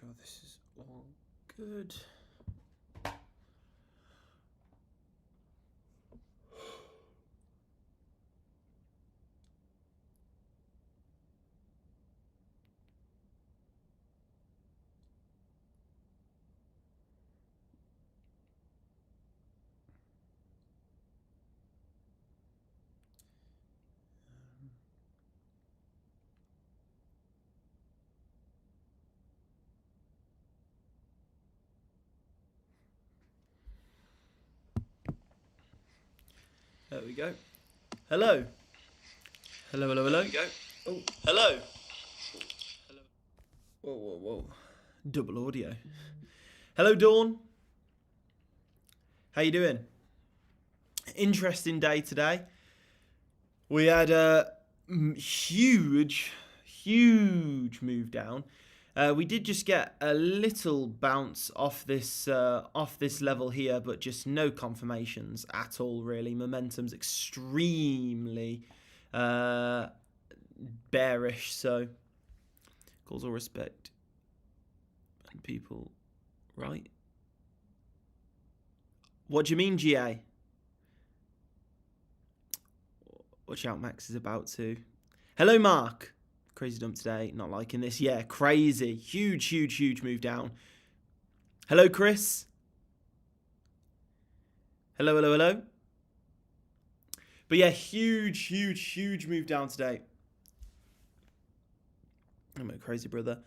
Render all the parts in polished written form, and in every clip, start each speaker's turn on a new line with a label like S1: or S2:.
S1: sure this is all good. There we go. Hello. Hello, hello, hello. There we go. Oh, hello. Hello. Whoa, whoa, whoa. Double audio. Hello, Dawn. How you doing? Interesting day today. We had a huge move down. We did just get a little bounce off this level here, but just no confirmations at all, really. Momentum's extremely bearish, so calls all respect and people, right? What do you mean, GA? Watch out, Max is about to. Hello, Mark. Crazy dump today. Not liking this. Yeah, crazy. Huge move down. Hello, Chris. Hello, hello, hello. But yeah, huge move down today. I'm a crazy brother.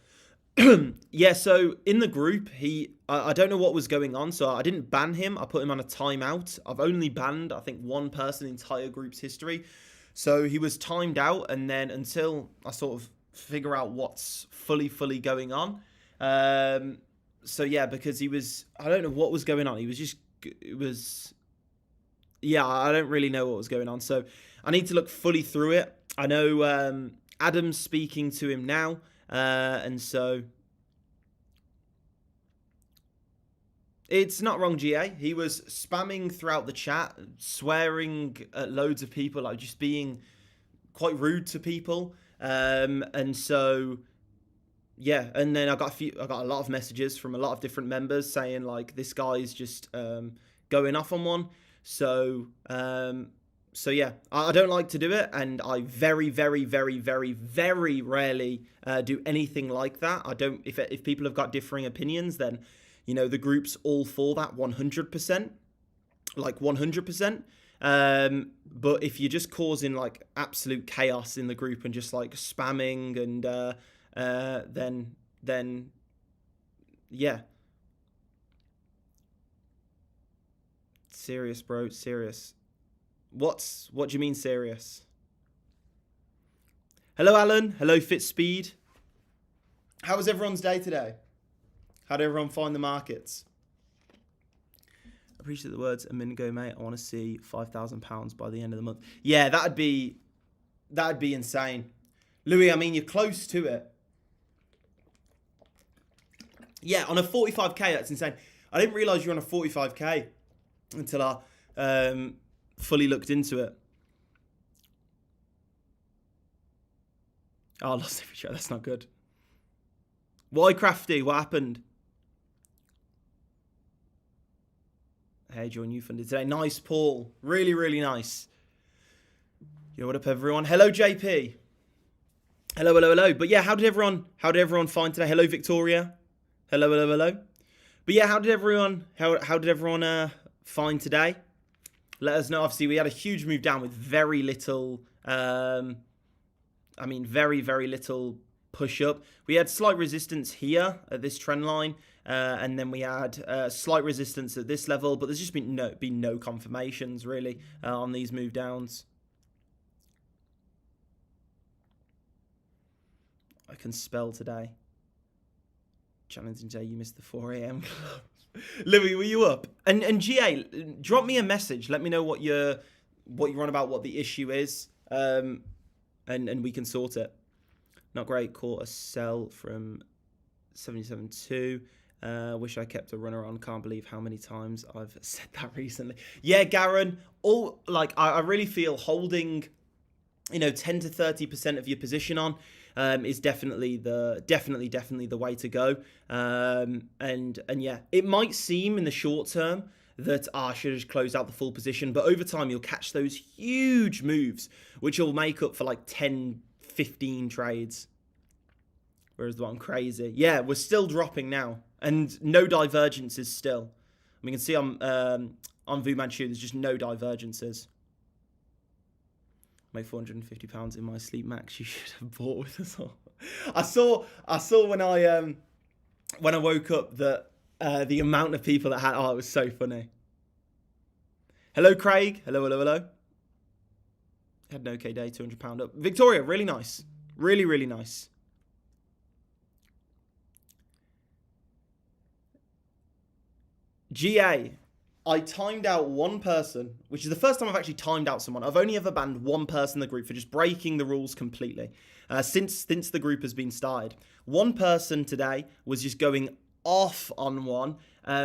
S1: Yeah, so in the group, I don't know what was going on, so I didn't ban him. I put him on a timeout. I've only banned, I think, one person in the entire group's history. So he was timed out, and then until I sort of figure out what's fully going on. So yeah, because he was, I don't know what was going on. Yeah, I don't really know what was going on. So I need to look fully through it. I know Adam's speaking to him now, and so it's not wrong, GA. He was spamming throughout the chat, swearing at loads of people, like just being quite rude to people. And so, yeah. And then I got a lot of messages from a lot of different members saying like this guy's just going off on one. So yeah, I don't like to do it, and I very rarely do anything like that. I don't. If people have got differing opinions, then you know, the group's all for that 100%, like 100%. But if you're just causing like absolute chaos in the group and just like spamming and then yeah. Serious, bro, serious. What do you mean serious? Hello, Alan. Hello, Fitspeed. How was everyone's day today? How did everyone find the markets? I appreciate the words a minute ago, mate. I want to see £5,000 by the end of the month. Yeah, that'd be insane. Louis, I mean, you're close to it. Yeah, on a 45k, that's insane. I didn't realise you were on a 45k until I fully looked into it. Oh, I lost every shot. That's not good. Why, Crafty? What happened? Hey, join you funded today. Nice, Paul. Really nice. Yo, what up, everyone? Hello, JP. Hello. But yeah, how did everyone find today? Hello, Victoria. Hello. But yeah, how did everyone find today? Let us know. Obviously, we had a huge move down with very little. Very little push up. We had slight resistance here at this trend line, and then we had slight resistance at this level, but there's just been no confirmations really on these move downs. I can spell today. Challenging day, you missed the 4 a.m. Louis, were you up? And GA, drop me a message. Let me know what you're on about, what the issue is, and we can sort it. Not great. Caught a sell from 77.2. Wish I kept a runner on. Can't believe how many times I've said that recently. Yeah, Garen. I really feel holding, 10 to 30% of your position on. is definitely the way to go. And yeah, it might seem in the short term that I should have closed out the full position, but over time you'll catch those huge moves, which will make up for like 10, 15 trades. Whereas the one crazy, yeah, we're still dropping now, and no divergences still. We can see on Vu Manchu, there's just no divergences. Make £450 in my sleep, Max. You should have bought with us all. I saw when I woke up that the amount of people that had. Oh, it was so funny. Hello, Craig. Hello. Had an okay day. £200 up. Victoria, really nice. Really nice. GA, I timed out one person, which is the first time I've actually timed out someone. I've only ever banned one person in the group for just breaking the rules completely since the group has been started. One person today was just going off on one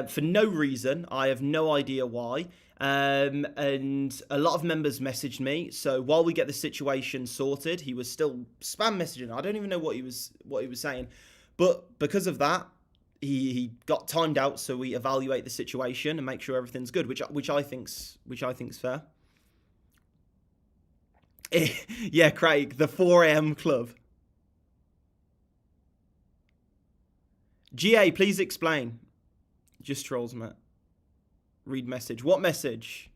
S1: for no reason. I have no idea why. And a lot of members messaged me. So while we get the situation sorted, he was still spam messaging. I don't even know what he was saying. But because of that, he got timed out, so we evaluate the situation and make sure everything's good, which I think's fair. Yeah, Craig, the 4 a.m. club. GA, please explain. Just trolls, Matt. Read message. What message?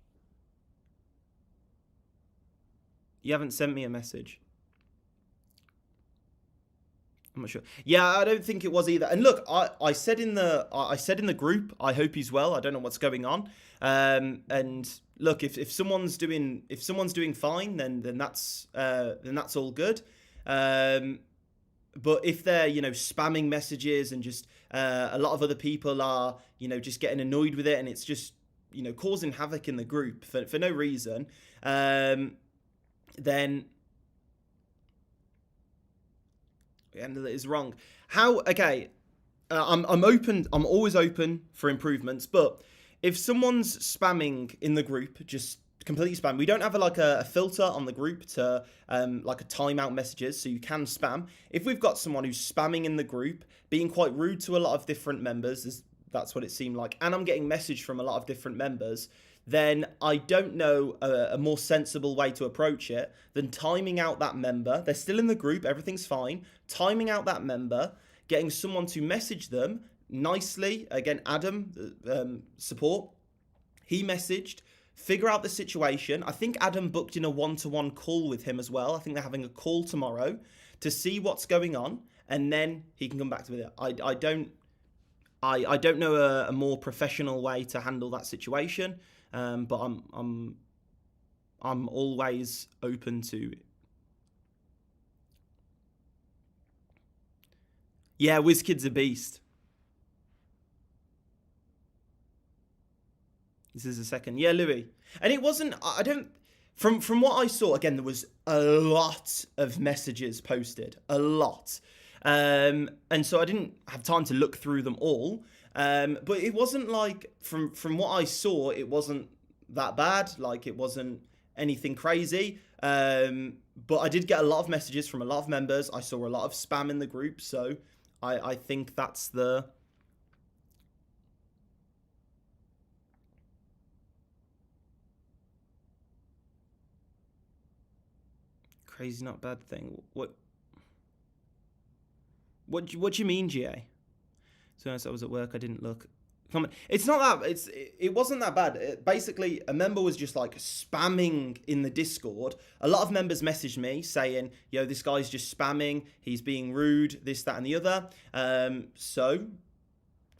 S1: You haven't sent me a message. I'm not sure. Yeah, I don't think it was either. And look, I said in the group, I hope he's well. I don't know what's going on. And look, if someone's doing fine, then that's all good. But if they're spamming messages and just a lot of other people are just getting annoyed with it, and it's just causing havoc in the group for no reason, then. And that is wrong. How? Okay, I'm open. I'm always open for improvements. But if someone's spamming in the group, just completely spam. We don't have a filter on the group to like a timeout messages, so you can spam. If we've got someone who's spamming in the group, being quite rude to a lot of different members, that's what it seemed like, and I'm getting message from a lot of different members, then I don't know a more sensible way to approach it than timing out that member. They're still in the group, everything's fine. Timing out that member, getting someone to message them nicely. Again, Adam, support, he messaged, figure out the situation. I think Adam booked in a one-to-one call with him as well. I think they're having a call tomorrow to see what's going on, and then he can come back to it. I don't know a more professional way to handle that situation. But I'm always open to. Yeah, WizKid's a beast. This is the second. Yeah, Louis. And it wasn't. I don't. From what I saw, again, there was a lot of messages posted, a lot, and so I didn't have time to look through them all. But it wasn't like from what I saw, it wasn't that bad. Like, it wasn't anything crazy. But I did get a lot of messages from a lot of members. I saw a lot of spam in the group, so I think that's the. Crazy, not bad thing. What do you mean, GA? So I was at work, I didn't look. It's not that. It wasn't that bad. Basically, a member was just like spamming in the Discord. A lot of members messaged me saying, "Yo, this guy's just spamming. He's being rude. This, that, and the other." So,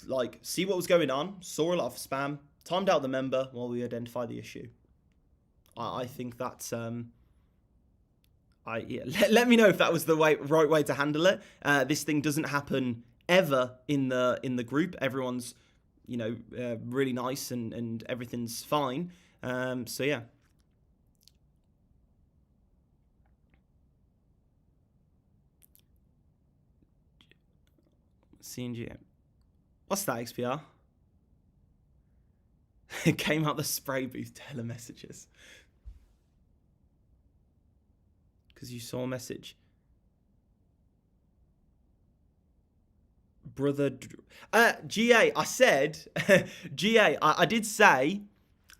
S1: like, see what was going on. Saw a lot of spam. Timed out the member while we identify the issue. I think that's. Let me know if that was the right way to handle it. This thing doesn't happen ever in the group. Everyone's really nice and everything's fine. So yeah. CNG. What's that, XPR? It came out the spray booth telemessages. Because you saw a message. brother. GA, I said, GA, I did say,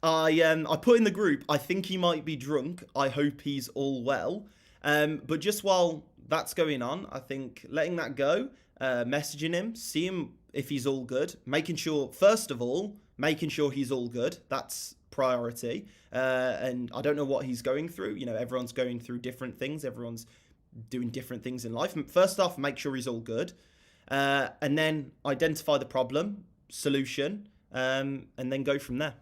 S1: I put in the group, I think he might be drunk. I hope he's all well. But just while that's going on, I think letting that go, messaging him, see him if he's all good, making sure, first of all, making sure he's all good. That's priority. And I don't know what he's going through. You know, everyone's going through different things. Everyone's doing different things in life. First off, make sure he's all good. And then identify the problem, solution, and then go from there.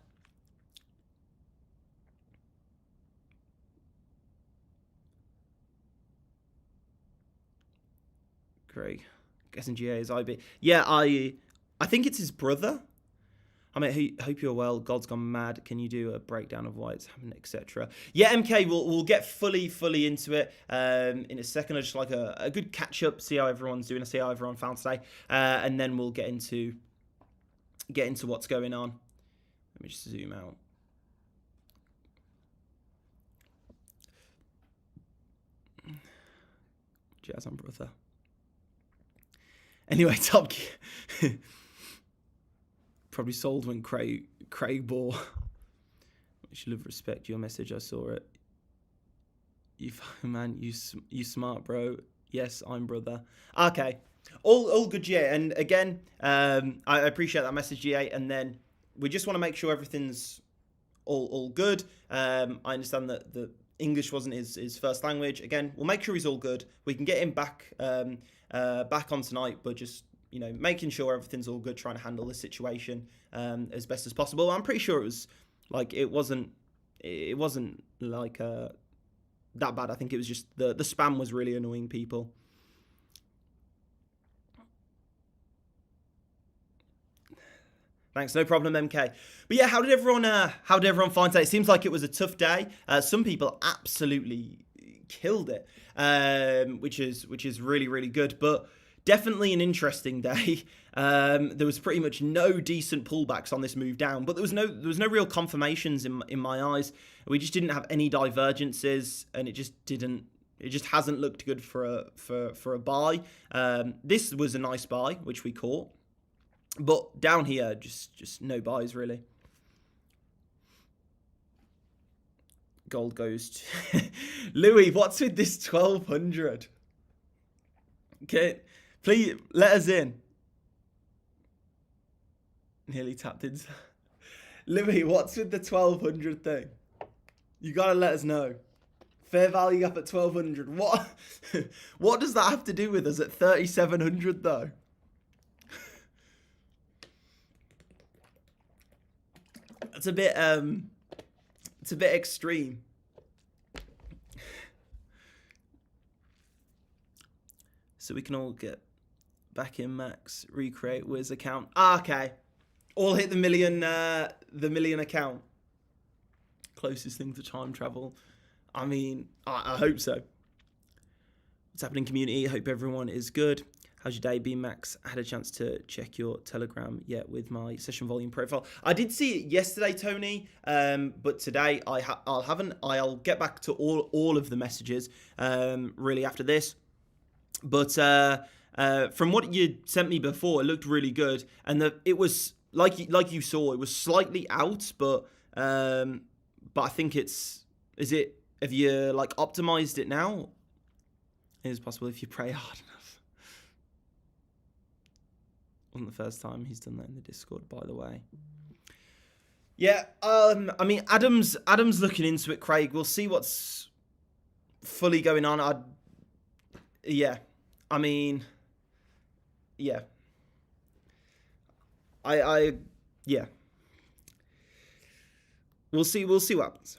S1: Craig, guessing GA is IB. Yeah, I think it's his brother. I mean, hope you're well. God's gone mad. Can you do a breakdown of why it's happening, etc.? Yeah, MK, we'll get fully into it in a second. I just like a good catch up, see how everyone's doing, see how everyone found today, and then we'll get into what's going on. Let me just zoom out. Jazz on brother. Anyway, Top Gear. Probably sold when Craig bought. You should have respect your message. I saw it. You man, you smart, bro. Yes, I'm brother. Okay, all good, GA. And again, I appreciate that message, GA. And then we just want to make sure everything's all good. I understand that the English wasn't his first language. Again, we'll make sure he's all good. We can get him back on tonight, but just, you know, making sure everything's all good, trying to handle the situation as best as possible. I'm pretty sure it was like it wasn't like that bad. I think it was just the spam was really annoying people. Thanks, no problem, MK. But yeah, how did everyone find today? It seems like it was a tough day. Some people absolutely killed it, which is really good. But definitely an interesting day. There was pretty much no decent pullbacks on this move down, but there was no real confirmations in my eyes. We just didn't have any divergences, and it just hasn't looked good for a buy. This was a nice buy, which we caught, but down here just no buys really. Gold goes to Louis. What's with this 1200? Okay. Please, let us in. Nearly tapped in. Louis, what's with the 1200 thing? You gotta let us know. Fair value up at 1200. What? What does that have to do with us at 3700 though? It's a bit extreme. So we can all get back in Max, recreate Wiz account. Okay. All hit the million account. Closest thing to time travel. I mean, I hope so. What's happening, community? Hope everyone is good. How's your day been, Max? I had a chance to check your Telegram yet with my session volume profile. I did see it yesterday, Tony, but today I'll get back to all of the messages really after this. But from what you sent me before, it looked really good, and it was like you saw, it was slightly out, but I think have you like optimized it now? It is possible if you pray hard enough. Wasn't the first time he's done that in the Discord, by the way. Yeah, I mean, Adam's looking into it, Craig. We'll see what's fully going on. Yeah. I mean, yeah. Yeah. We'll see what happens.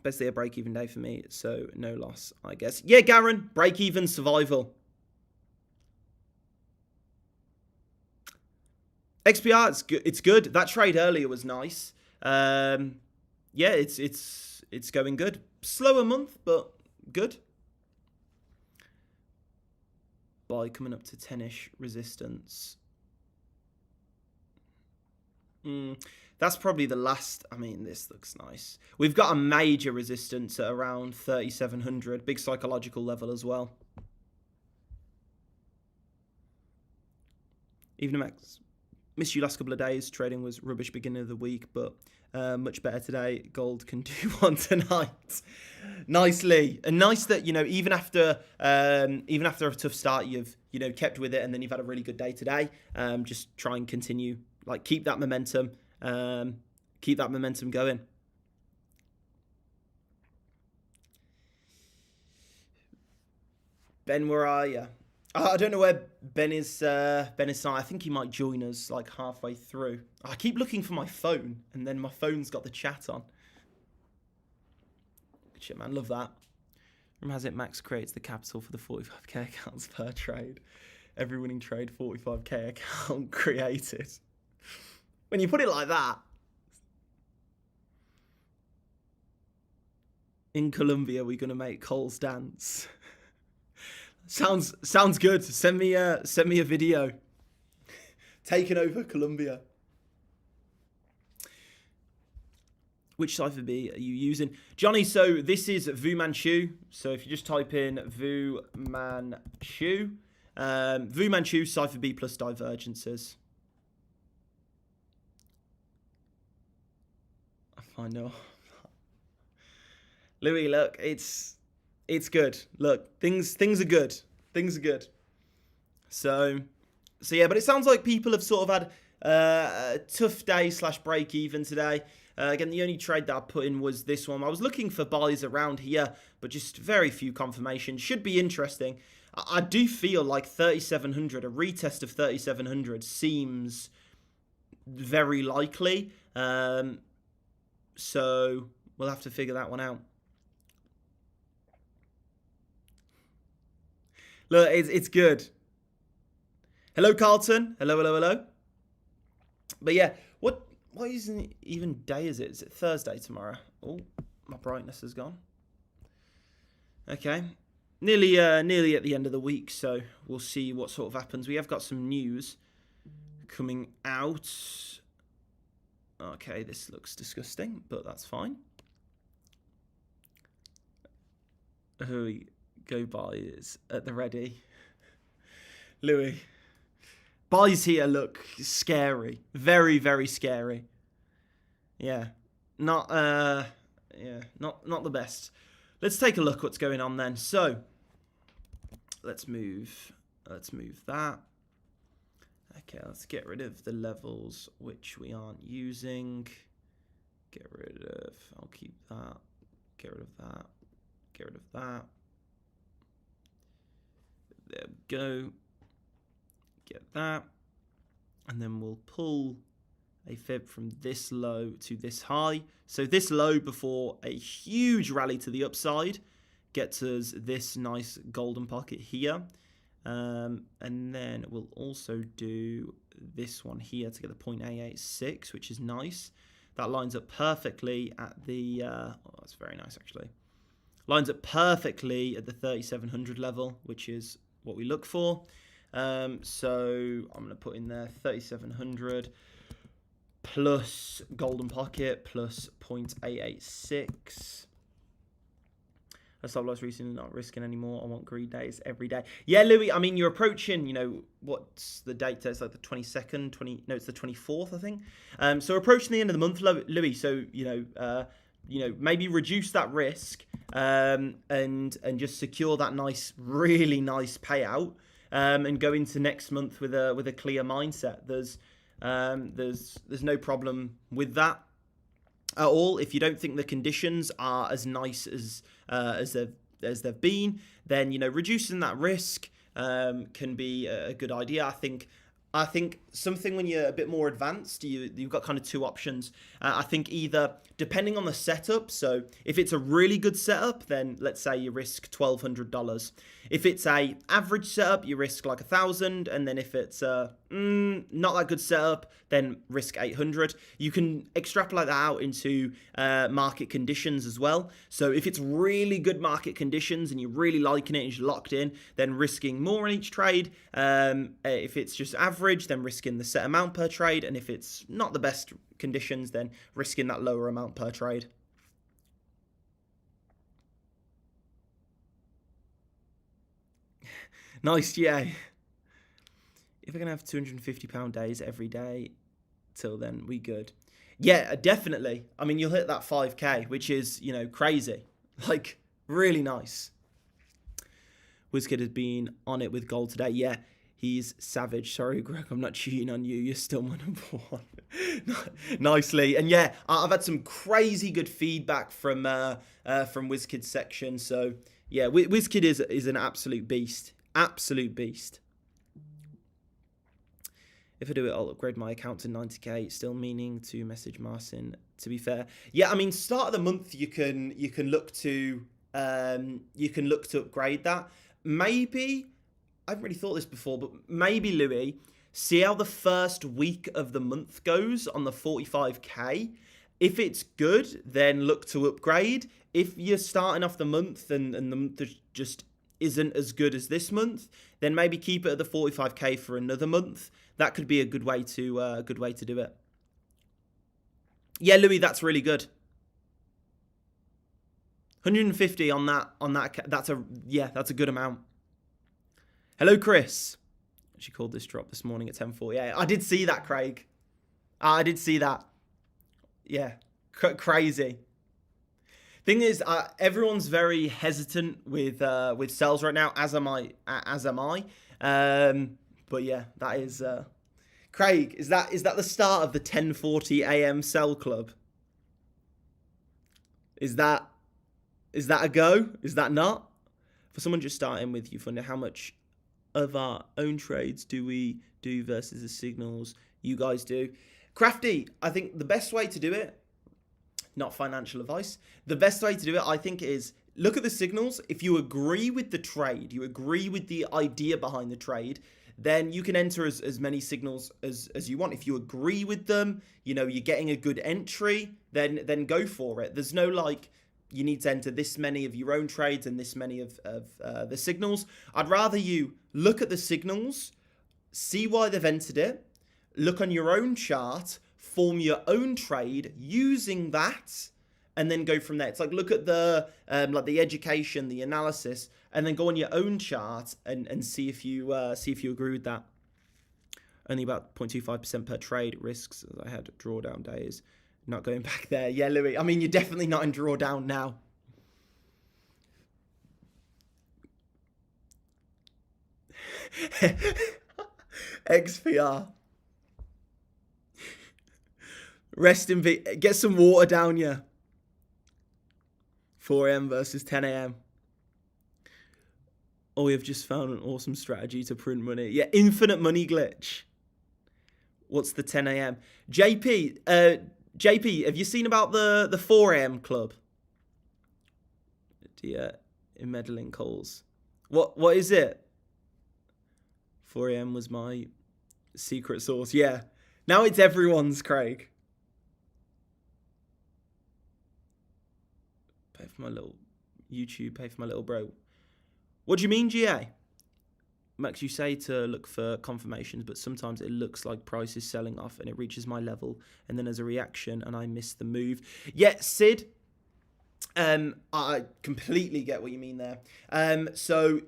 S1: Best day a break-even day for me, so no loss, I guess. Yeah, Garen, break-even survival. XPR, it's good. That trade earlier was nice. Yeah, it's going good. Slower month, but good. Buy coming up to 10-ish resistance. That's probably the last. I mean, this looks nice. We've got a major resistance at around 3,700. Big psychological level as well. Evening, Max. Missed you last couple of days. Trading was rubbish beginning of the week, but much better today. Gold can do one tonight. Nicely. And nice that, even after a tough start, you've, kept with it, and then you've had a really good day today. Just try and continue, keep that momentum. Keep that momentum going. Ben, where are you? I don't know where Ben is. Ben is. I think he might join us halfway through. I keep looking for my phone, and then my phone's got the chat on. Good shit, man. Love that. Room has it. Max creates the capital for the 45k accounts per trade. Every winning trade, 45k account created. When you put it like that. In Colombia, we're gonna make Coles dance. Sounds good. Send me a video. Taking over Colombia. Which cipher B are you using, Johnny? So this is Vu Manchu. So if you just type in Vu Manchu, Vu Manchu cipher B plus divergences. I find no. Louis, look, it's good. Look, things are good. Things are good. So yeah, but it sounds like people have sort of had a tough day / break even today. Again, the only trade that I put in was this one. I was looking for buys around here, but just very few confirmations. Should be interesting. I do feel like 3,700, a retest of 3,700 seems very likely. So we'll have to figure that one out. Look, it's good. Hello, Carlton. Hello. But yeah, what even day is it? Is it Thursday tomorrow? Oh, my brightness has gone. Okay. Nearly at the end of the week, so we'll see what sort of happens. We have got some news coming out. Okay, this looks disgusting, but that's fine. Go buys at the ready. Louis. Buys here look scary. Very, very scary. Yeah. Not the best. Let's take a look what's going on then. So let's move that. Okay, let's get rid of the levels which we aren't using. I'll keep that. Get rid of that. Get rid of that. There we go. Get that. And then we'll pull a fib from this low to this high. So this low before a huge rally to the upside gets us this nice golden pocket here. And then we'll also do this one here to get the 0.886, which is nice. That lines up perfectly at the... that's very nice, actually. Lines up perfectly at the 3,700 level, which is what we look for. So I'm going to put in there 3,700 plus golden pocket plus 0.886. I stopped loss recently, not risking anymore. I want greed days every day. Yeah, Louis, I mean, you're approaching, what's the date? It's like the 22nd, it's the 24th, I think. So we're approaching the end of the month, Louis. So, maybe reduce that risk and just secure that really nice payout and go into next month with a clear mindset. There's no problem with that at all. If you don't think the conditions are as nice as they've been, then reducing that risk can be a good idea. I think something when you're a bit more advanced, you've got kind of two options. I think either depending on the setup. So if it's a really good setup, then let's say you risk $1,200. If it's a average setup, you risk like $1,000, and then if it's not that good setup, then risk $800. You can extrapolate that out into market conditions as well. So if it's really good market conditions and you're really liking it and you're locked in, then risking more in each trade. If it's just average, then risking the set amount per trade, and if it's not the best conditions, then risking that lower amount per trade. Nice, yeah. If we're going to have £250 days every day, till then, we good. Yeah, definitely. I mean, you'll hit that 5k, which is, crazy. Like, really nice. WizKid has been on it with gold today. Yeah, he's savage. Sorry, Greg, I'm not cheating on you. You're still my number one. Nicely. And yeah, I've had some crazy good feedback from WizKid's section. So yeah, WizKid is an absolute beast. Absolute beast. If I do it, I'll upgrade my account to 90k. Still meaning to message Marcin. To be fair, yeah. I mean, start of the month, you can look to upgrade that. Maybe I haven't really thought this before, but maybe Louis, see how the first week of the month goes on the 45k. If it's good, then look to upgrade. If you're starting off the month and the month just isn't as good as this month, then maybe keep it at the 45k for another month. That could be a good way to do it. Yeah, Louis, that's really good. 150 on that. That's a good amount. Hello, Chris. She called this drop this morning at 10:48. I did see that, Craig. I did see that. Yeah, crazy. Thing is, everyone's very hesitant with sales right now, as am I. But yeah, that is Craig. Is that the start of the 10:40 a.m. sell club? Is that a go? Is that not? For someone just starting with you, how much of our own trades do we do versus the signals you guys do? Crafty, I think the best way to do it, not financial advice, the best way to do it, I think, is look at the signals. If you agree with the trade, you agree with the idea behind the trade, then you can enter as many signals as you want. If you agree with them, you're getting a good entry, then go for it. There's no you need to enter this many of your own trades and this many of the signals. I'd rather you look at the signals, see why they've entered it, look on your own chart, form your own trade using that, and then go from there. It's like, look at the the education, the analysis, and then go on your own chart and see if you agree with that. Only about 0.25% per trade risks, as I had drawdown days. Not going back there. Yeah, Louis. I mean, you're definitely not in drawdown now. XPR. Rest in peace. Get some water down you. 4 a.m. versus 10 a.m. Oh, we have just found an awesome strategy to print money. Yeah, infinite money glitch. What's the 10 a.m.? JP, have you seen about the 4 a.m. club? Yeah, in meddling calls. What is it? 4 a.m. was my secret source. Yeah. Now it's everyone's, Craig. Pay for my little YouTube, pay for my little bro. What do you mean, GA? Max, you say to look for confirmations, but sometimes it looks like price is selling off and it reaches my level and then there's a reaction and I miss the move. Yeah, Sid, I completely get what you mean there. So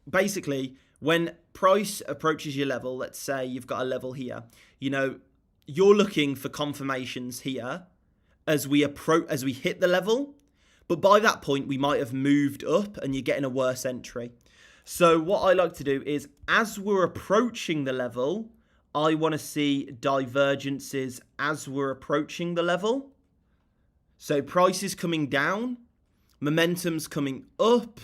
S1: basically, when price approaches your level, let's say you've got a level here, you're looking for confirmations here as we hit the level, but by that point we might have moved up and you're getting a worse entry. So what I like to do is, as we're approaching the level, I want to see divergences as we're approaching the level. So price is coming down, momentum's coming up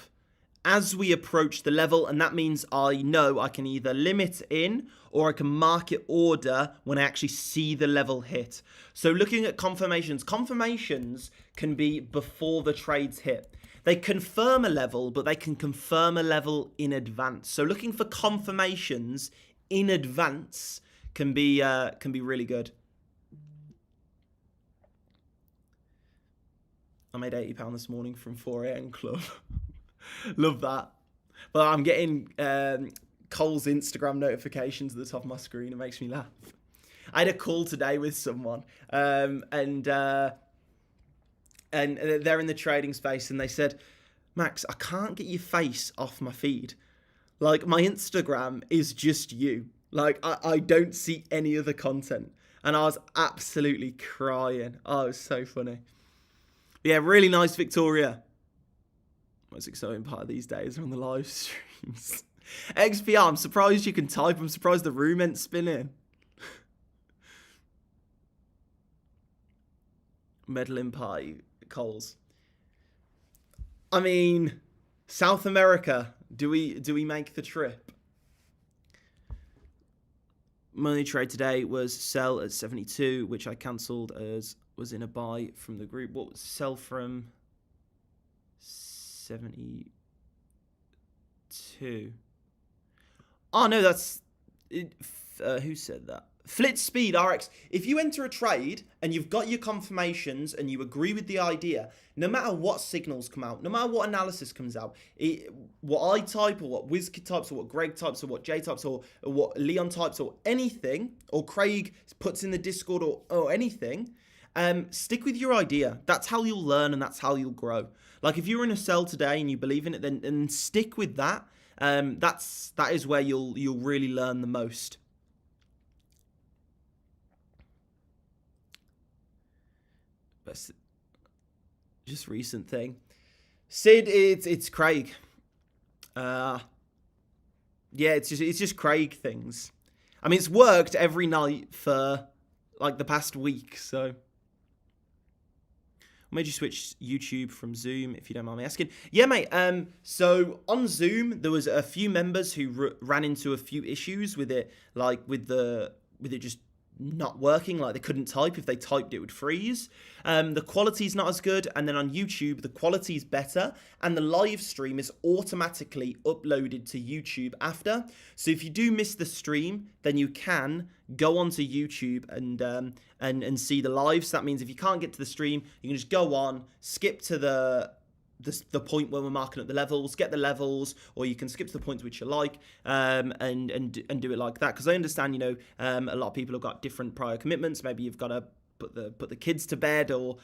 S1: as we approach the level, and that means I know I can either limit in or I can market order when I actually see the level hit. So looking at confirmations can be before the trades hit. They confirm a level, but they can confirm a level in advance. So looking for confirmations in advance can be really good. I made £80 this morning from 4 a.m. club. Love that. But I'm getting Cole's Instagram notifications at the top of my screen. It makes me laugh. I had a call today with someone, and they're in the trading space, and they said, Max, I can't get your face off my feed. Like, my Instagram is just you. Like, I don't see any other content. And I was absolutely crying. Oh, it was so funny. Yeah, really nice, Victoria. Most exciting part of these days are on the live streams. XPR, I'm surprised you can type. I'm surprised the room ain't spinning. Medlin pie, Coles. I mean, South America. Do we make the trip? Money trade today was sell at 72, which I cancelled as was in a buy from the group. What was sell from 72? Oh no, that's it. Who said that? Flitz Speed RX. If you enter a trade and you've got your confirmations and you agree with the idea, no matter what signals come out, no matter what analysis comes out, what I type or what WizKid types or what Greg types or what Jay types or what Leon types or anything, or Craig puts in the Discord or anything, stick with your idea. That's how you'll learn and that's how you'll grow. Like if you're in a sell today and you believe in it, then stick with that. That is where you'll really learn the most. But just recent thing. Sid, it's Craig. Yeah, it's just Craig things. I mean, it's worked every night for like the past week, so. What made you switch YouTube from Zoom, if you don't mind me asking? Yeah, mate. So on Zoom, there was a few members who ran into a few issues with it, like with it just not working. Like they couldn't type. If they typed, it would freeze. The quality's not as good. And then on YouTube, the quality's better, and the live stream is automatically uploaded to YouTube after. So if you do miss the stream, then you can go onto YouTube and see the live. So that means if you can't get to the stream, you can just go on, skip to the point where we're marking up the levels, get the levels, or you can skip to the points which you like, and do it like that. Because I understand, a lot of people have got different prior commitments. Maybe you've got to put the kids to bed, or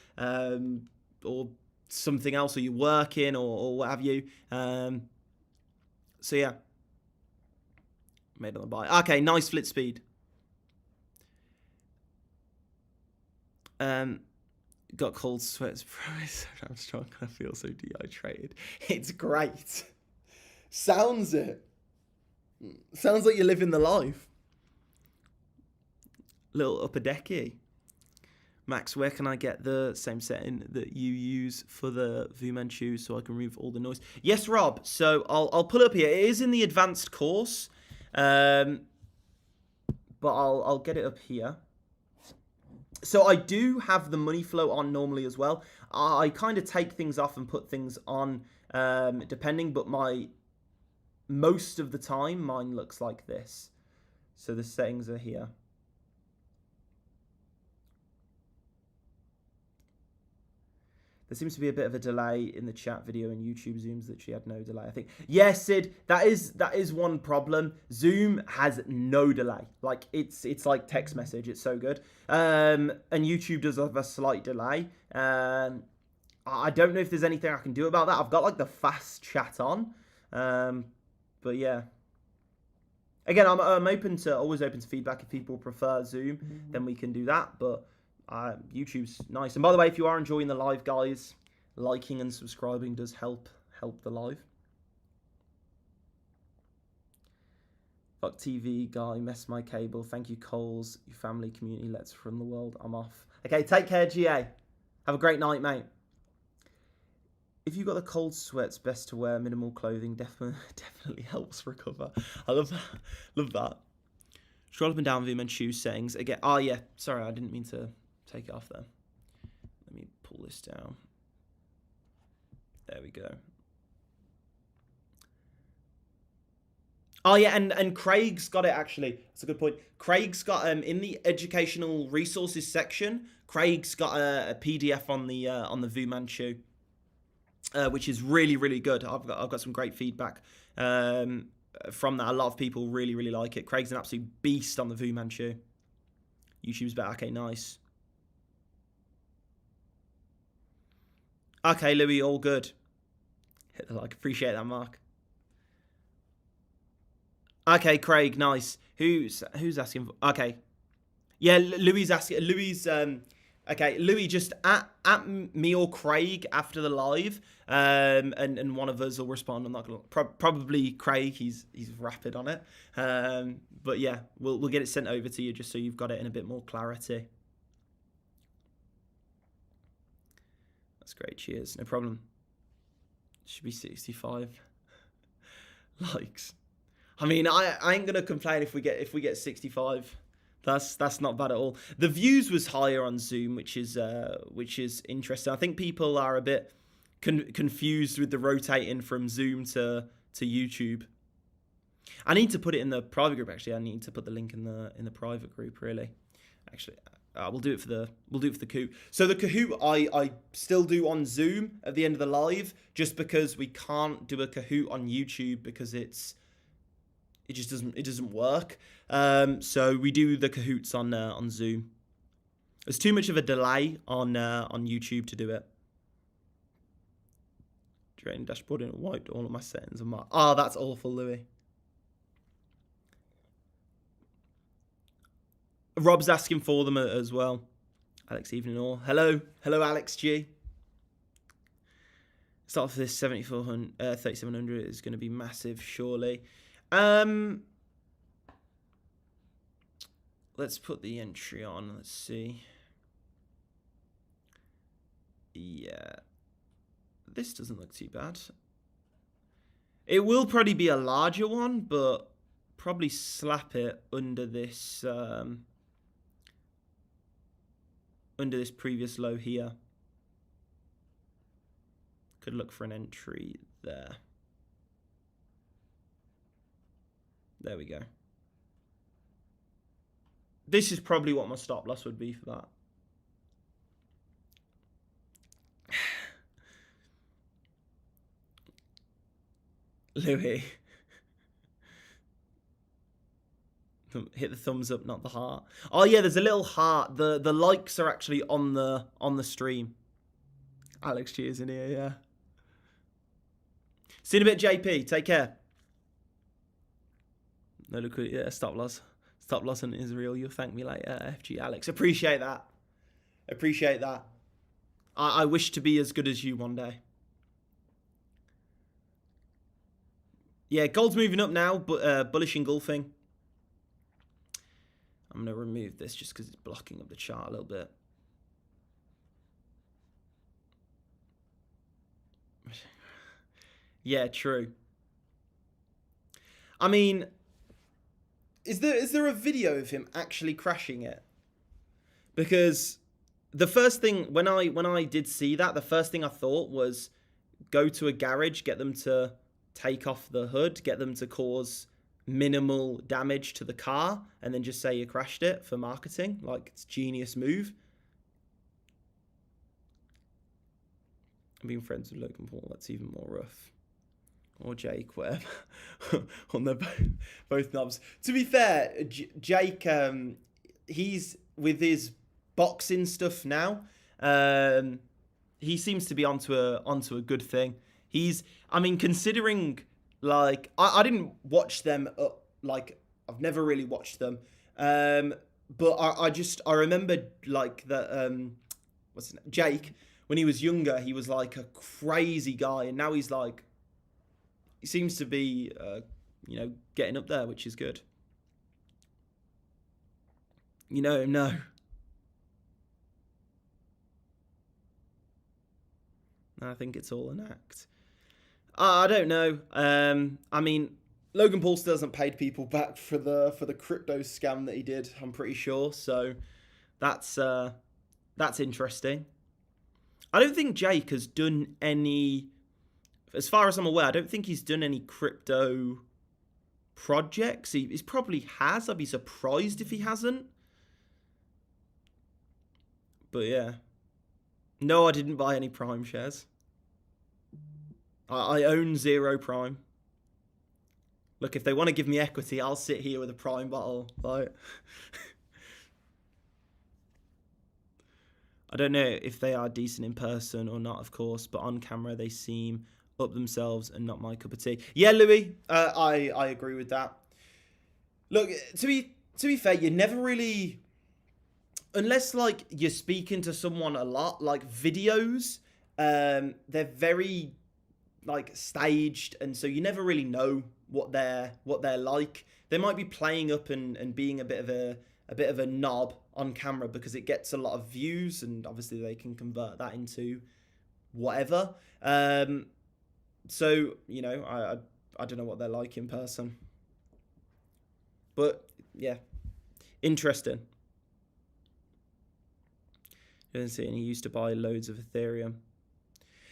S1: something else, or you're working, or what have you. So yeah, made on the buy. Okay, nice flit speed. Got cold sweats, bro. I'm strong. I feel so dehydrated. It's great. Sounds it. Sounds like you're living the life. Little upper decky. Max, where can I get the same setting that you use for the Fu Manchu so I can remove all the noise? Yes, Rob. So I'll put it up here. It is in the advanced course, but I'll get it up here. So I do have the money flow on normally as well. I kind of take things off and put things on depending, but most of the time mine looks like this. So the settings are here. There seems to be a bit of a delay in the chat video, and YouTube Zoom's literally had no delay, I think. Yes, Sid, that is one problem. Zoom has no delay. Like it's like text message. It's so good. And YouTube does have a slight delay. I don't know if there's anything I can do about that. I've got like the fast chat on. But yeah. Again, I'm always open to feedback. If people prefer Zoom, then we can do that. But YouTube's nice. And by the way, if you are enjoying the live, guys, liking and subscribing does help the live. Fuck TV guy, mess my cable. Thank you, Coles, your family, community. Let's run the world. I'm off. Okay, take care, GA. Have a great night, mate. If you got the cold sweats, best to wear minimal clothing. Definitely helps recover. I love that. Love that. Scroll up and down Vim and choose settings again. Oh yeah, sorry, I didn't mean to take it off there. Let me pull this down. There we go. Oh yeah, and Craig's got it actually. That's a good point. Craig's got in the educational resources section. Craig's got a PDF on the Fu Manchu, which is really good. I've got some great feedback from that. A lot of people really like it. Craig's an absolute beast on the Fu Manchu. YouTube's better. Okay, nice. Okay, Louis, all good. Hit the like. Appreciate that, Mark. Okay, Craig, nice. Who's asking for? Okay, yeah, Louis asking. Okay, Louis, just at me or Craig after the live, and one of us will respond. I'm not gonna probably Craig. He's rapid on it. But yeah, we'll get it sent over to you just so you've got it in a bit more clarity. That's great. Cheers. No problem. Should be 65 likes. I mean, I ain't gonna complain if we get 65. That's not bad at all. The views was higher on Zoom, which is interesting. I think people are a bit confused with the rotating from Zoom to YouTube. I need to put it in the private group. Actually, I need to put the link in the private group. Really, actually, we'll do it for the Kahoot. So the Kahoot I still do on Zoom at the end of the live, just because we can't do a Kahoot on YouTube because it just doesn't work. So we do the Kahoots on Zoom. There's too much of a delay on YouTube to do it. Drain dashboard and wiped all of my settings on my. Oh, that's awful, Louis. Rob's asking for them as well. Alex Evening all. Hello, Alex G. Start for this 3700 is going to be massive, surely. Let's put the entry on. Let's see. Yeah. This doesn't look too bad. It will probably be a larger one, but probably slap it under this previous low here. Could look for an entry there. There we go. This is probably what my stop loss would be for that. Louis. Hit the thumbs up, not the heart. Oh yeah, there's a little heart. The likes are actually on the stream. Alex G is in here, yeah. See you in a bit, JP. Take care. No liquidity. Yeah, stop loss. Stop loss in Israel. You'll thank me later, FG Alex. Appreciate that. Appreciate that. I wish to be as good as you one day. Yeah, gold's moving up now, but bullish engulfing. I'm going to remove this just because it's blocking up the chart a little bit. Yeah, true. I mean, is there a video of him actually crashing it? Because the first thing when I did see that, the first thing I thought was go to a garage, get them to take off the hood, get them to cause minimal damage to the car, and then just say you crashed it for marketing. Like, it's a genius move. I'm being friends with Logan Paul. That's even more rough. Or Jake, whatever. On their both knobs. To be fair, Jake, he's with his boxing stuff now. He seems to be onto a good thing. I mean, considering, like, I didn't watch them. Like, I've never really watched them. But I remember, like, that what's his name? Jake, when he was younger, he was like a crazy guy, and now he's like, he seems to be, getting up there, which is good. You know him, no. I think it's all an act. I don't know. I mean, Logan Paul still hasn't paid people back for the crypto scam that he did, I'm pretty sure. So that's interesting. I don't think Jake has done any, as far as I'm aware, I don't think he's done any crypto projects. He probably has. I'd be surprised if he hasn't. But yeah. No, I didn't buy any Prime shares. I own 0 Prime. Look, if they want to give me equity, I'll sit here with a Prime bottle. Like, I don't know if they are decent in person or not, of course, but on camera they seem up themselves and not my cup of tea. Yeah, Louis, I agree with that. Look, to be fair, you never really, unless like you're speaking to someone a lot, like videos, they're very like staged, and so you never really know what they're like. They might be playing up and being a bit of a knob on camera because it gets a lot of views, and obviously they can convert that into whatever. So you know, I don't know what they're like in person, but yeah, interesting. Didn't see, and he used to buy loads of Ethereum.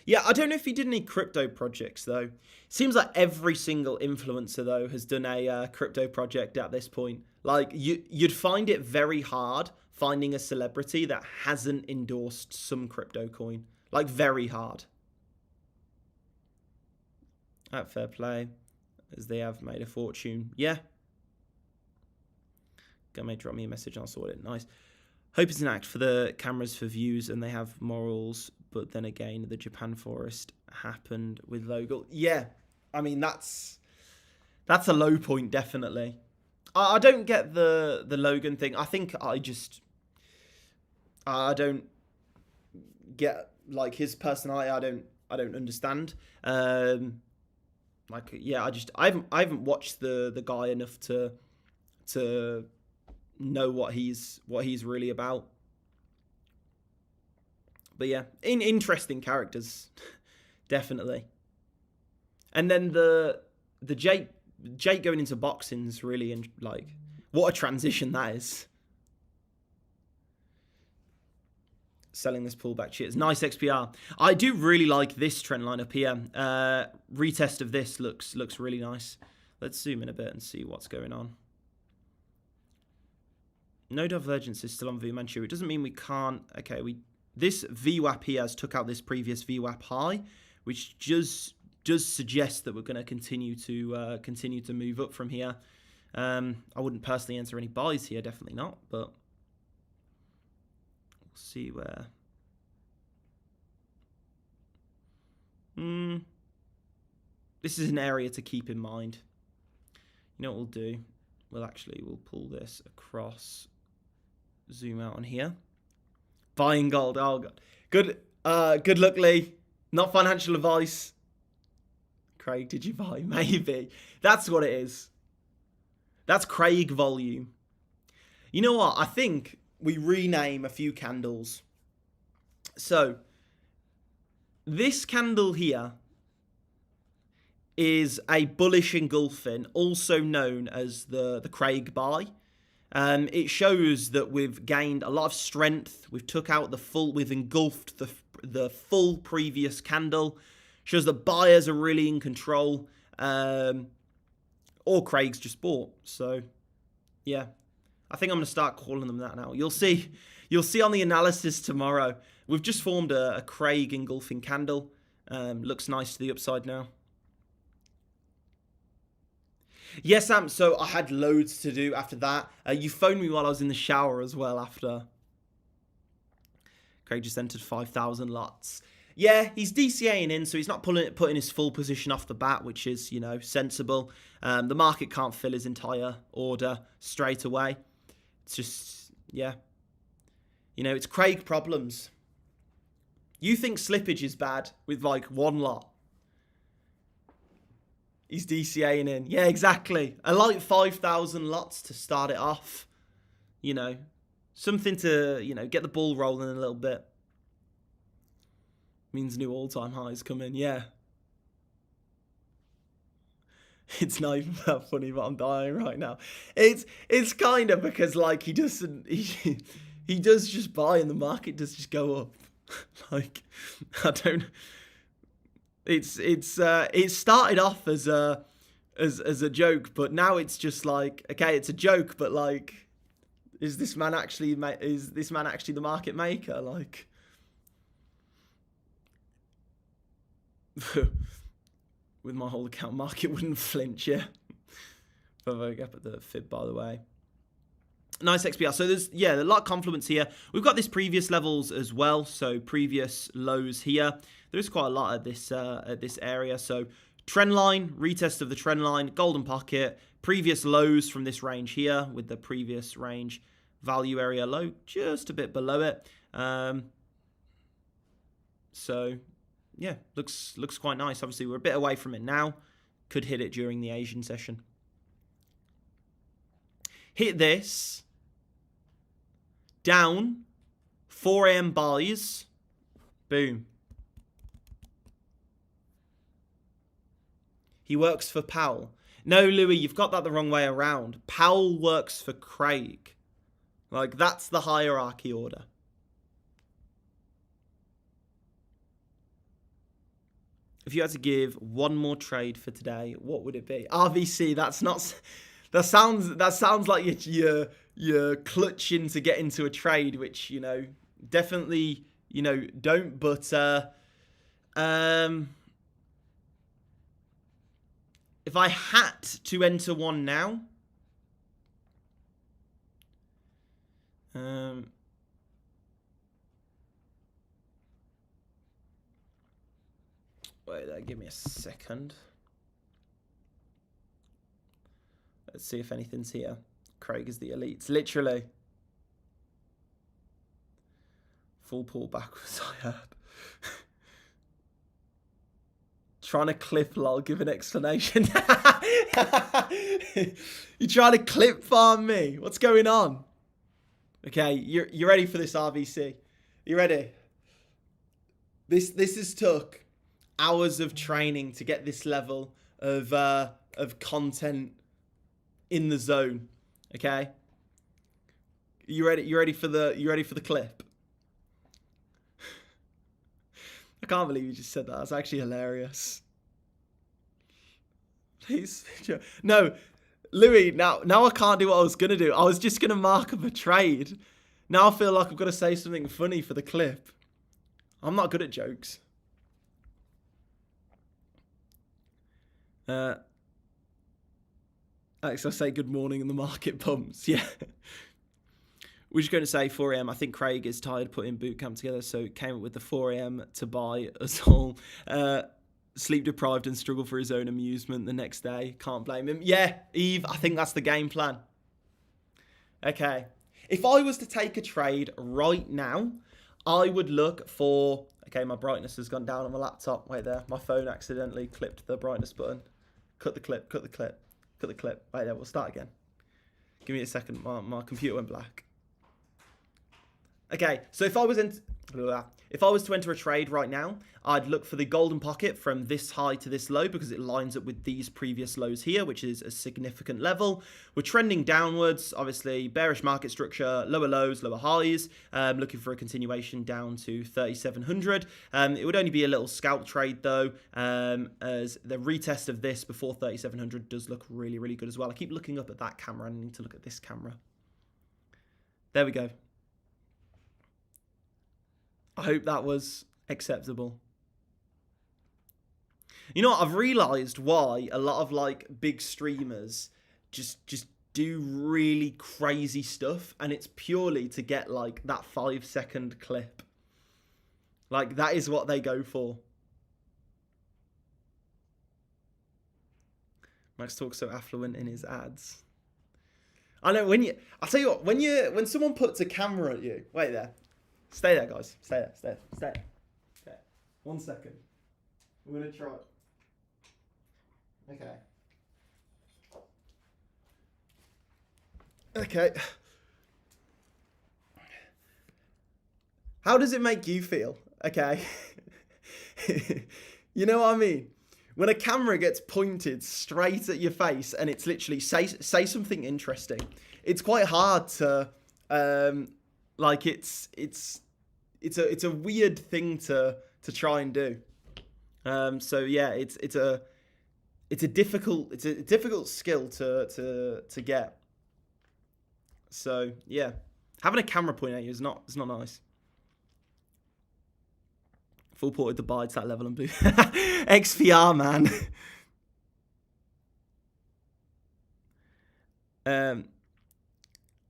S1: Yeah, I don't know if he did any crypto projects, though. Seems like every single influencer, though, has done a crypto project at this point. Like, you'd find it very hard finding a celebrity that hasn't endorsed some crypto coin. Like, very hard. At fair play, as they have made a fortune. Yeah. Go drop me a message and I'll sort it. Nice. Hope it's an act for the cameras for views and they have morals, but then again, the Japan forest happened with Logal. Yeah, I mean, that's a low point, definitely. I don't get the Logan thing. I think I don't get, like, his personality. I don't understand. Like, yeah, I haven't watched the guy enough to know what he's really about. But yeah, interesting characters, definitely. And then the Jake going into boxing is really like, what a transition that is. Selling this pullback, cheers. Nice XPR. I do really like this trend line up here. Retest of this looks really nice. Let's zoom in a bit and see what's going on. No divergence is still on Fu Manchu. It doesn't mean we can't. Okay, this VWAP here has took out this previous VWAP high, which does suggest that we're going to continue to move up from here. I wouldn't personally enter any buys here, definitely not, but we'll see where. This is an area to keep in mind. You know what we'll do? We'll pull this across. Zoom out on here. Buying gold. Oh god. Good luck, Lee. Not financial advice. Craig, did you buy? Maybe. That's what it is. That's Craig volume. You know what? I think we rename a few candles. So this candle here is a bullish engulfing, also known as the Craig buy. It shows that we've gained a lot of strength. We've took out we've engulfed the full previous candle. Shows that buyers are really in control. Or Craig's just bought. So, yeah. I think I'm going to start calling them that now. You'll see on the analysis tomorrow. We've just formed a Craig engulfing candle. Looks nice to the upside now. Yes, Sam, so I had loads to do after that. You phoned me while I was in the shower as well after. Craig just entered 5,000 lots. Yeah, he's DCAing in, so he's not putting his full position off the bat, which is, you know, sensible. The market can't fill his entire order straight away. It's just, yeah. You know, it's Craig problems. You think slippage is bad with, like, one lot. He's DCAing in. Yeah, exactly. I like 5,000 lots to start it off. You know, something to, you know, get the ball rolling a little bit. Means new all-time highs come in, yeah. It's not even that funny, but I'm dying right now. It's kind of because, like, he does just buy and the market does just go up. Like, I don't. It started off as a joke, but now it's just like, okay, it's a joke, but like, is this man actually the market maker? Like, with my whole account, market wouldn't flinch, yeah. But I up at the fib, by the way. Nice XPR. So there's, yeah, a lot of confluence here. We've got this previous levels as well. So previous lows here. There is quite a lot at this area. So trend line, retest of the trend line, golden pocket, previous lows from this range here with the previous range value area low just a bit below it. So yeah, looks quite nice. Obviously, we're a bit away from it now. Could hit it during the Asian session. Hit this down 4 a.m. buys. Boom. He works for Powell. No, Louis, you've got that the wrong way around. Powell works for Craig. Like, that's the hierarchy order. If you had to give one more trade for today, what would it be? RVC, that's not... That sounds like you're clutching to get into a trade, which, you know, definitely, you know, don't. But if I had to enter one now, wait there, give me a second. Let's see if anything's here. Craig is the elites. Literally. Full pull backwards, I heard. Trying to clip, lol, give an explanation. You trying to clip farm me? What's going on? Okay, you're ready for this, RVC. You ready? This has took hours of training to get this level of content in the zone. Okay? You ready for the clip? I can't believe you just said that. That's actually hilarious. Please. No, Louis, now I can't do what I was going to do. I was just going to mark up a trade. Now I feel like I've got to say something funny for the clip. I'm not good at jokes. Alex, I say good morning and the market pumps. Yeah. We're just going to say 4 a.m. I think Craig is tired putting boot camp together, so came up with the 4 a.m. to buy us all. Sleep deprived and struggle for his own amusement the next day. Can't blame him. Yeah, Eve, I think that's the game plan. Okay. If I was to take a trade right now, I would look for... Okay, my brightness has gone down on my laptop. Wait there. My phone accidentally clipped the brightness button. Cut the clip, cut the clip, cut the clip. Wait there, we'll start again. Give me a second. My computer went black. Okay, so if I was to enter a trade right now, I'd look for the golden pocket from this high to this low because it lines up with these previous lows here, which is a significant level. We're trending downwards, obviously bearish market structure, lower lows, lower highs, looking for a continuation down to 3,700. It would only be a little scalp trade though, as the retest of this before 3,700 does look really, really good as well. I keep looking up at that camera and I need to look at this camera. There we go. I hope that was acceptable. You know what? I've realised why a lot of like big streamers just do really crazy stuff, and it's purely to get like that 5-second clip. Like that is what they go for. Max talks so affluent in his ads. I know I'll tell you what, when someone puts a camera at you, wait there. Stay there, guys. Stay there. Okay. 1 second. We're going to try. Okay. How does it make you feel? Okay. You know what I mean? When a camera gets pointed straight at your face and it's literally say something interesting, it's quite hard to... like it's a weird thing to try and do. So yeah, it's a difficult skill to get. So yeah, having a camera pointing at you is not nice. Full ported the buy to that level and blue. XVR man.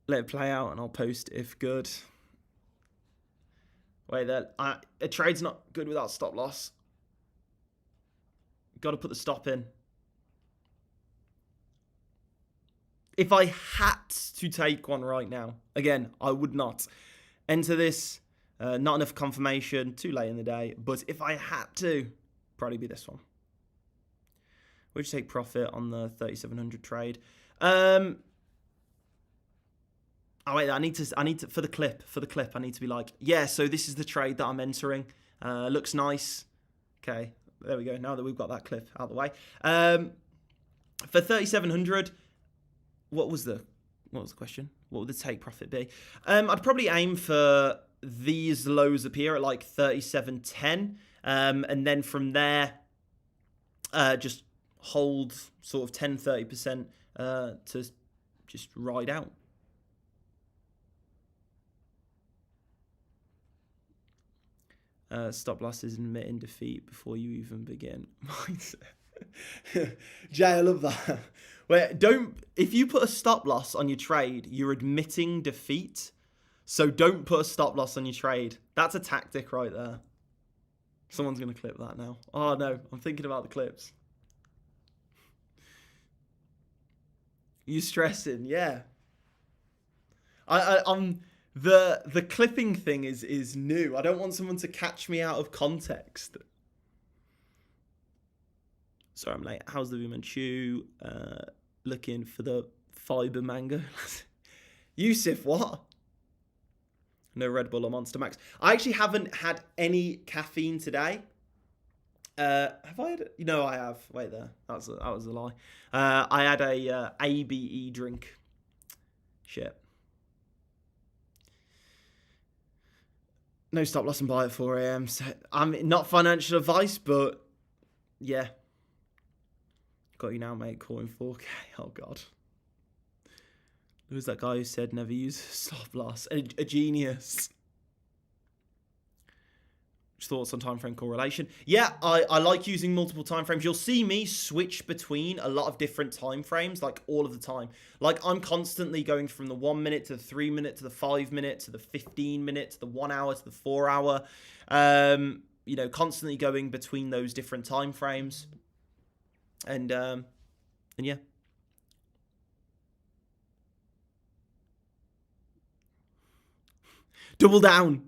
S1: Let it play out and I'll post if good. Wait there. A trade's not good without stop loss. Got to put the stop in. if I had to take one right now, again, I would not enter this. Not enough confirmation, too late in the day. But if I had to, probably be this one. Would you take profit on the 3,700 trade? Oh wait, I need to for the clip. I need to be like, yeah. So this is the trade that I'm entering. Looks nice. Okay, there we go. Now that we've got that clip out of the way, for 3,700, what was the question? What would the take profit be? I'd probably aim for these lows up here at like 37.10, and then from there, just hold sort of 10-30% to just ride out. Stop losses and admitting defeat before you even begin. Jay, I love that. Wait, if you put a stop loss on your trade, you're admitting defeat. So don't put a stop loss on your trade. That's a tactic right there. Someone's going to clip that now. Oh no, I'm thinking about the clips. You stressing? Yeah. I'm the clipping thing is new. I don't want someone to catch me out of context. Sorry, I'm late. How's the Fu Manchu? Looking for the fiber mango. Yusuf, what? No Red Bull or Monster Max. I actually haven't had any caffeine today. Have I had? No, I have. Wait there. That was a lie. I had a ABE drink. Shit. No stop loss and buy at 4 a.m. So I'm not financial advice, but yeah. Got you now, mate. Calling 4K. Oh God. Who was that guy who said never use stop loss? A genius. Thoughts on time frame correlation? Yeah, I like using multiple time frames. You'll see me switch between a lot of different time frames, like all of the time. Like I'm constantly going from the 1 minute to the 3 minute to the 5 minute to the 15 minute to the 1 hour to the 4 hour. You know, constantly going between those different time frames. And yeah. Double down.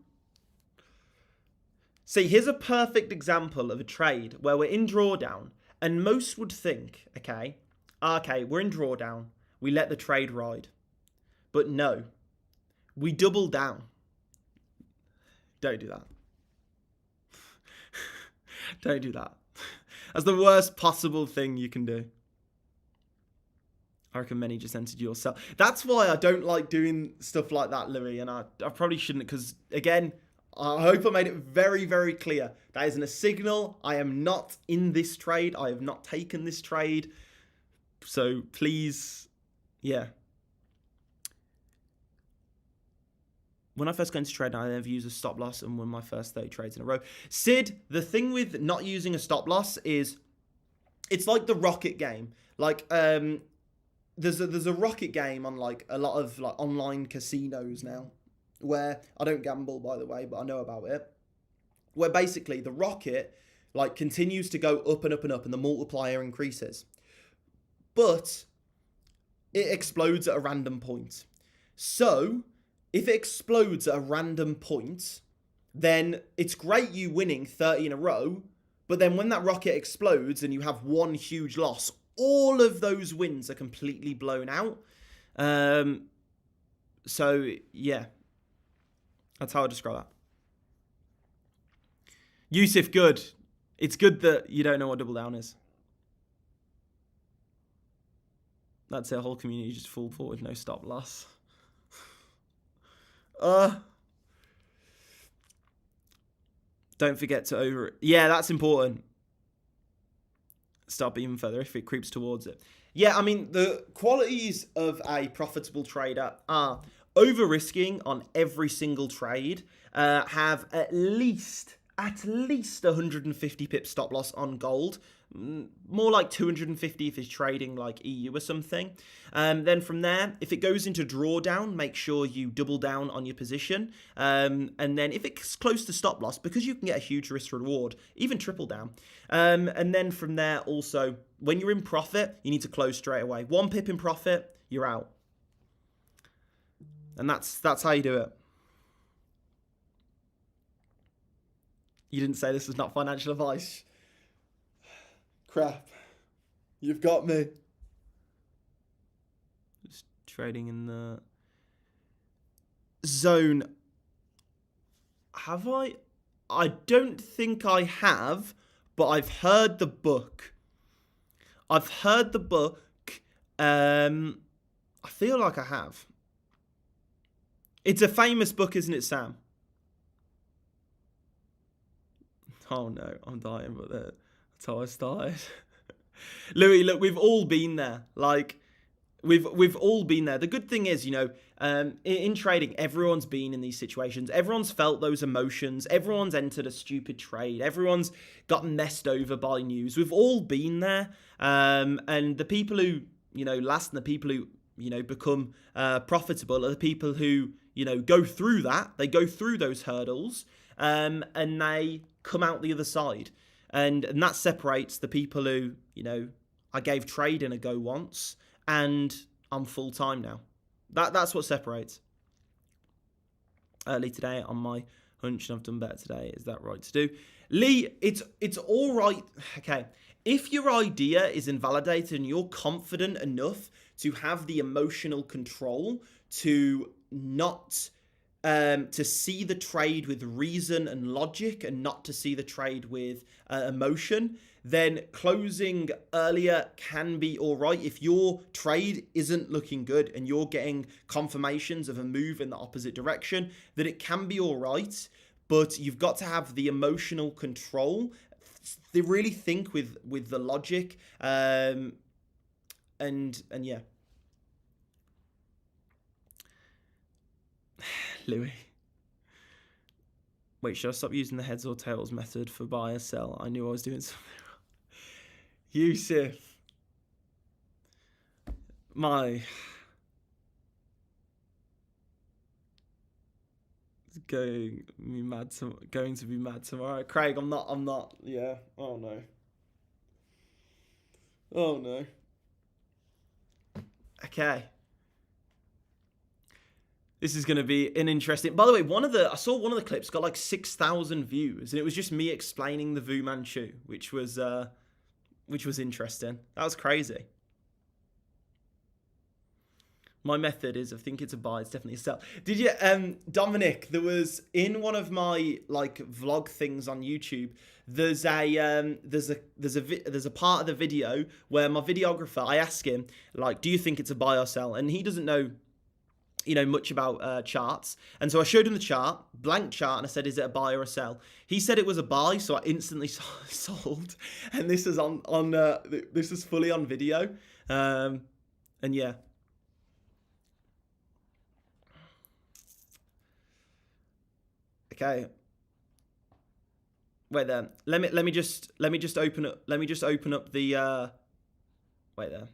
S1: See, here's a perfect example of a trade where we're in drawdown, and most would think, okay, we're in drawdown, we let the trade ride. But no, we double down. Don't do that. Don't do that. That's the worst possible thing you can do. I reckon many just entered yourself. That's why I don't like doing stuff like that, Louis, and I probably shouldn't, because, again, I hope I made it very, very clear. That isn't a signal. I am not in this trade. I have not taken this trade. So please, yeah. When I first got into trading, I never used a stop loss and won my first 30 trades in a row. Sid, the thing with not using a stop loss is it's like the rocket game. Like, there's a rocket game on like a lot of like online casinos now, where I don't gamble, by the way, but I know about it, where basically the rocket like continues to go up and up and up, and the multiplier increases, but it explodes at a random point. So if it explodes at a random point, then it's great you winning 30 in a row, but then when that rocket explodes and you have one huge loss, all of those wins are completely blown out. So yeah, that's how I describe that. Yusuf, good. It's good that you don't know what double down is. That's it. Whole community just full forward, no stop loss. Don't forget to over it. Yeah, that's important. Stop even further if it creeps towards it. Yeah, I mean, the qualities of a profitable trader are over risking on every single trade, have at least 150 pip stop loss on gold, more like 250 if it's trading like EU or something. Then from there, if it goes into drawdown, make sure you double down on your position. And then if it's close to stop loss, because you can get a huge risk reward, even triple down. And then from there also, when you're in profit, you need to close straight away. 1 pip in profit, you're out. And that's how you do it. You didn't say this was not financial advice. Crap. You've got me. Just trading in the zone. Have I? I don't think I have, but I've heard the book. I feel like I have. It's a famous book, isn't it, Sam? Oh no, I'm dying, but that's how I started. Louis, look, we've all been there. Like, we've all been there. The good thing is, in trading, everyone's been in these situations. Everyone's felt those emotions. Everyone's entered a stupid trade. Everyone's got messed over by news. We've all been there. And the people who, last, and the people who, become profitable are the people who, go through that. They go through those hurdles, and they come out the other side. And that separates the people who, I gave trading a go once and I'm full-time now. That's what separates. Early today on my hunch, and I've done better today. Is that right to do? Lee, it's all right. Okay. If your idea is invalidated and you're confident enough to have the emotional control to not to see the trade with reason and logic and not to see the trade with emotion, then closing earlier can be all right. If your trade isn't looking good and you're getting confirmations of a move in the opposite direction, then it can be all right. But you've got to have the emotional control. They really think with the logic, and yeah. Louis. Wait, should I stop using the heads or tails method for buy or sell? I knew I was doing something wrong. Yusuf. Going to be mad tomorrow. Craig, I'm not. Yeah. Oh no. Okay. This is going to be an interesting... By the way, I saw one of the clips got like 6,000 views, and it was just me explaining the Fu Manchu, which was interesting. That was crazy. My method is, I think it's a buy, it's definitely a sell. Did you, Dominic, there was, in one of my, like, vlog things on YouTube, there's a part of the video where my videographer, I ask him, like, do you think it's a buy or sell? And he doesn't know, much about charts. And so I showed him the chart, blank chart, and I said, is it a buy or a sell? He said it was a buy, so I instantly sold. And this is this is fully on video. And yeah. Okay. Wait there. Let me just open up the wait there.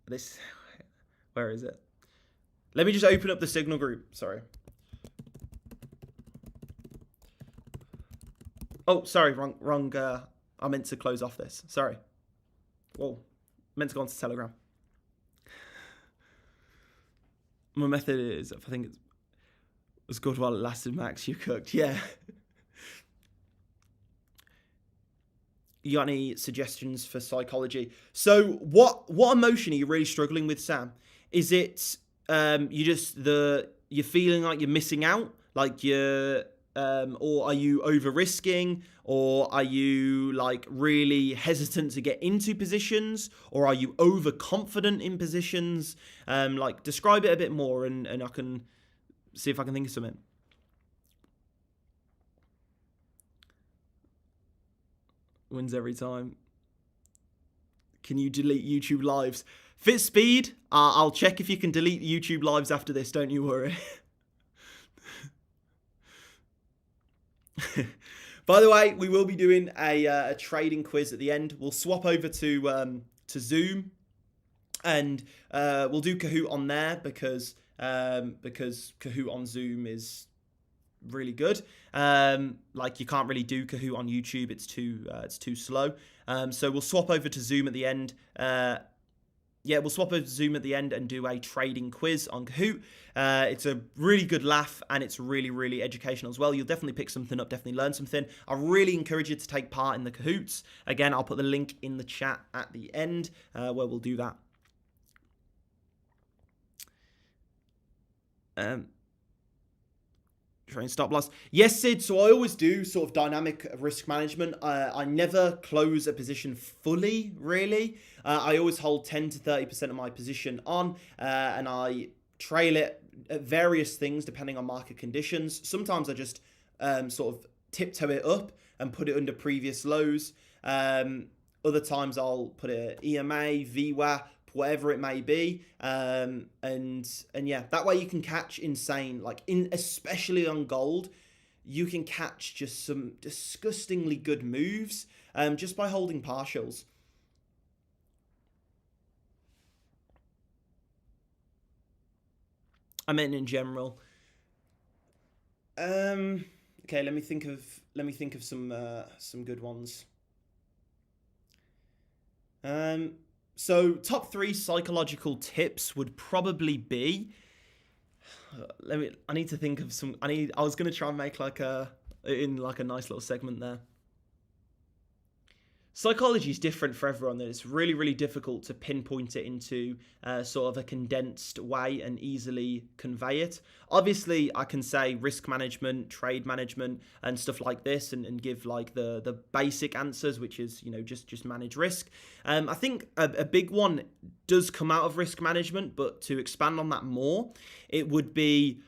S1: This, where is it? Let me just open up the signal group. Sorry. Oh, sorry, wrong I meant to close off this. Sorry. Whoa. Meant to go onto Telegram. My method is, I think it's as good while it lasted, Max. You cooked, yeah. You got any suggestions for psychology? So, what emotion are you really struggling with, Sam? Is it you're feeling like you're missing out, like you're, or are you over risking, or are you like really hesitant to get into positions, or are you overconfident in positions? Like describe it a bit more, and I can see if I can think of something. Wins every time. Can you delete YouTube lives? FitSpeed, I'll check if you can delete YouTube lives after this, don't you worry. By the way, we will be doing a trading quiz at the end. We'll swap over to Zoom, and we'll do Kahoot on there because Kahoot on Zoom is really good. Like you can't really do Kahoot on YouTube; it's too slow. So we'll swap over to Zoom at the end. yeah, we'll swap over to Zoom at the end and do a trading quiz on Kahoot. It's a really good laugh, and it's really, really educational as well. You'll definitely pick something up, definitely learn something. I really encourage you to take part in the Kahoots. Again, I'll put the link in the chat at the end where we'll do that. Train stop loss. Yes, Sid. So I always do sort of dynamic risk management. I never close a position fully, really. I always hold 10 to 30% of my position on, and I trail it at various things depending on market conditions. Sometimes I just sort of tiptoe it up and put it under previous lows. Other times I'll put it at EMA, VWAP, whatever it may be, and yeah, that way you can catch insane, like especially on gold, you can catch just some disgustingly good moves just by holding partials. I meant in general. Okay, let me think of some good ones. So top 3 psychological tips would probably be, I need to think of some, I was going to try and make like a nice little segment there. Psychology is different for everyone. It's really, really difficult to pinpoint it into sort of a condensed way and easily convey it. Obviously, I can say risk management, trade management, and stuff like this, and give like the basic answers, which is, you know, just manage risk. I think a big one does come out of risk management, but to expand on that more, it would be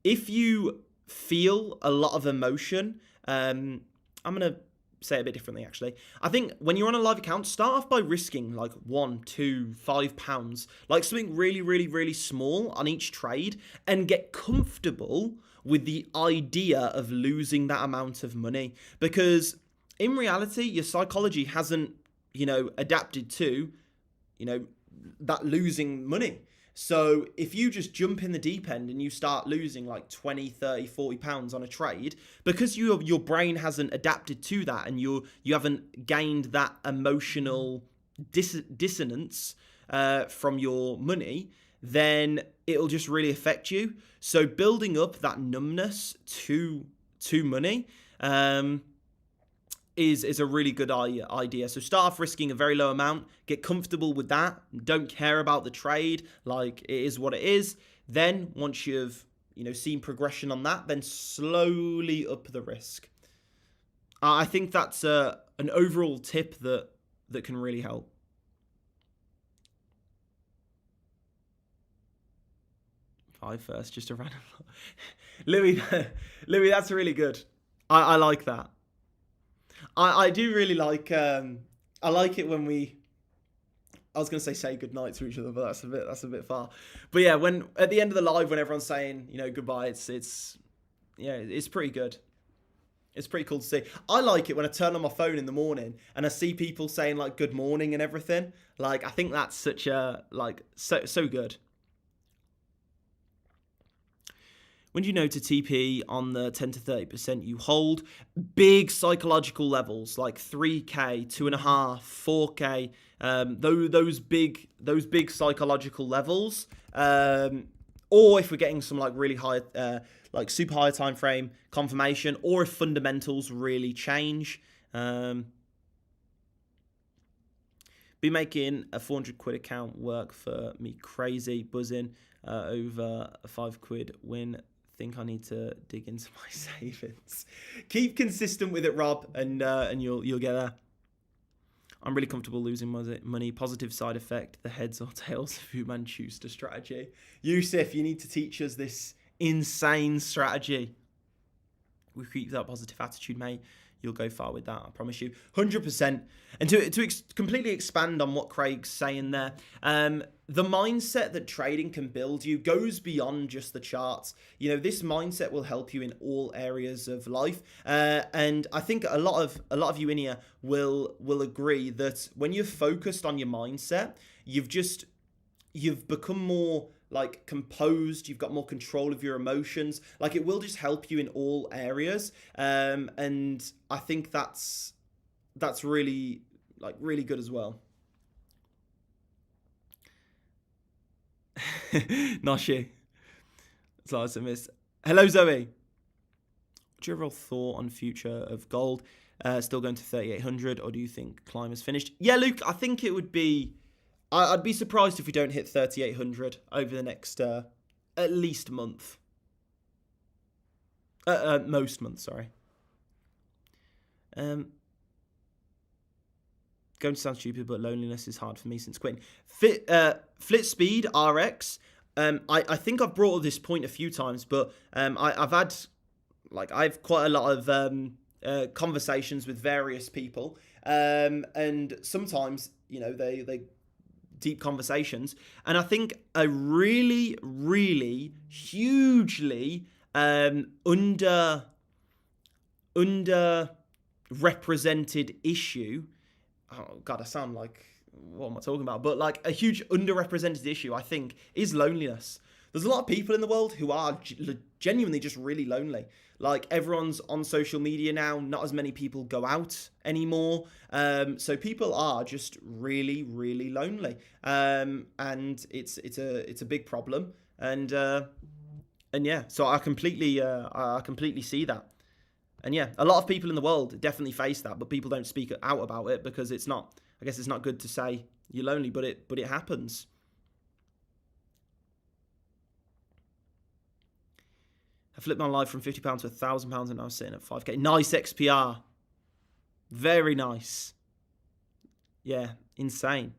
S1: if you feel a lot of emotion. I'm gonna say it a bit differently, actually. I think when you're on a live account, start off by risking like £1, £2, £5, like something really, really, really small on each trade, and get comfortable with the idea of losing that amount of money. Because in reality, your psychology hasn't, you know, adapted to, you know, that losing money. So if you just jump in the deep end and you start losing like 20, 30, 40 pounds on a trade, because your brain hasn't adapted to that, and you haven't gained that emotional dissonance from your money, then it'll just really affect you. So building up that numbness to money is a really good idea. So start off risking a very low amount, get comfortable with that, don't care about the trade, like it is what it is. Then once you've, you know, seen progression on that, then slowly up the risk. I think that's an overall tip that can really help. Five first, just a random. Louis, that's really good. I like that. I do really like, I like it when I was going to say goodnight to each other, but that's a bit far. But yeah, when at the end of the live, when everyone's saying, you know, goodbye, it's pretty good. It's pretty cool to see. I like it when I turn on my phone in the morning and I see people saying like good morning and everything. Like, I think that's such a, like, so good. When do you know to TP on the 10 to 30% you hold? Big psychological levels like 3K, 2.5, 4K, those big psychological levels. Or if we're getting some like really high, like super high time frame confirmation, or if fundamentals really change. Be making a 400 quid account work for me crazy, buzzing over a £5 win. Think I need to dig into my savings. Keep consistent with it, Rob, and you'll get there. I'm really comfortable losing money. Positive side effect: the heads or tails of Fu Manchu's strategy. Yusuf, you need to teach us this insane strategy. We keep that positive attitude, mate. You'll go far with that, I promise you. 100%. And to completely expand on what Craig's saying there, the mindset that trading can build you goes beyond just the charts. You know, this mindset will help you in all areas of life. And I think a lot of you in here will agree that when you're focused on your mindset, you've become more like composed, you've got more control of your emotions. Like, it will just help you in all areas. And I think that's really good as well. Noshi. Slice and miss. Hello, Zoe. What's your overall thought on future of gold? Still going to 3,800, or do you think climb is finished? Yeah, Luke, I think it would be... I'd be surprised if we don't hit 3,800 over the next at least month. Most months, sorry. Going to sound stupid, but loneliness is hard for me since quitting. Flit Speed RX. I think I've brought up this point a few times, but I've had quite a lot of conversations with various people, and sometimes they deep conversations, and I think a really, really hugely underrepresented issue. Oh God, I sound like, what am I talking about? But like a huge underrepresented issue, I think, is loneliness. There's a lot of people in the world who are genuinely just really lonely. Like, everyone's on social media now. Not as many people go out anymore. So people are just really, really lonely. And it's a big problem. And yeah, so I completely see that. And yeah, a lot of people in the world definitely face that, but people don't speak out about it because it's not, I guess it's not good to say you're lonely, but it happens. I flipped my life from £50 to £1,000 and I was sitting at 5k. Nice XPR. Very nice. Yeah, insane.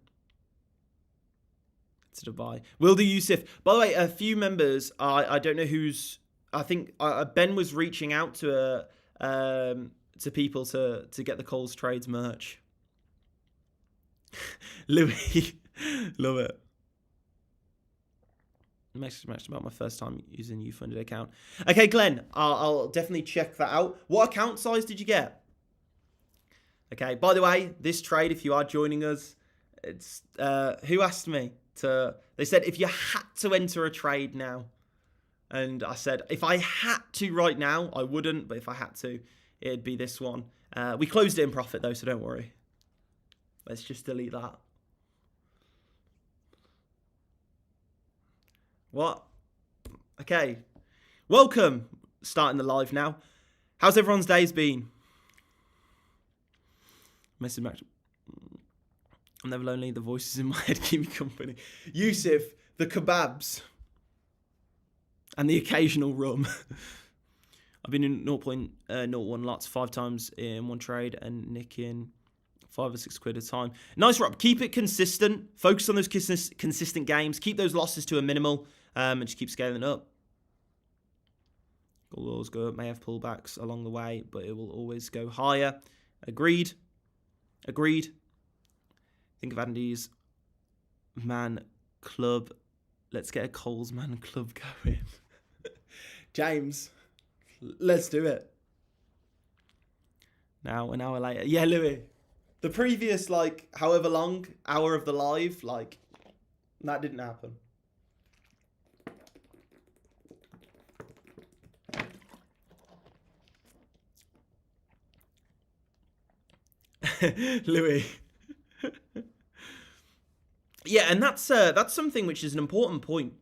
S1: To Dubai. Will do, Yusuf. By the way, a few members, I don't know who's, I think Ben was reaching out to people to get the ColezTrades merch. Louis, love it. Message about my first time using U-funded account. Okay, Glenn, I'll definitely check that out. What account size did you get? Okay, by the way, this trade, if you are joining us, it's who asked me to? They said if you had to enter a trade now, and I said if I had to right now, I wouldn't, but if I had to, it'd be this one. We closed it in profit though, so don't worry. Let's just delete that. What? Okay. Welcome. Starting the live now. How's everyone's days been? Message match. I'm never lonely. The voices in my head keep me company. Yusuf, the kebabs. And the occasional rum. I've been in 0.01 lots 5 times in one trade and nicking 5 or 6 quid a time. Nice, Rob. Keep it consistent. Focus on those consistent games. Keep those losses to a minimal. And just keep scaling up. Will always go up. May have pullbacks along the way, but it will always go higher. Agreed. Agreed. Think of Andy's man club. Let's get a Coles man club going. James, let's do it. Now, an hour later. Yeah, Louis. The previous, however long hour of the live, that didn't happen. Louis. Yeah, and that's something which is an important point.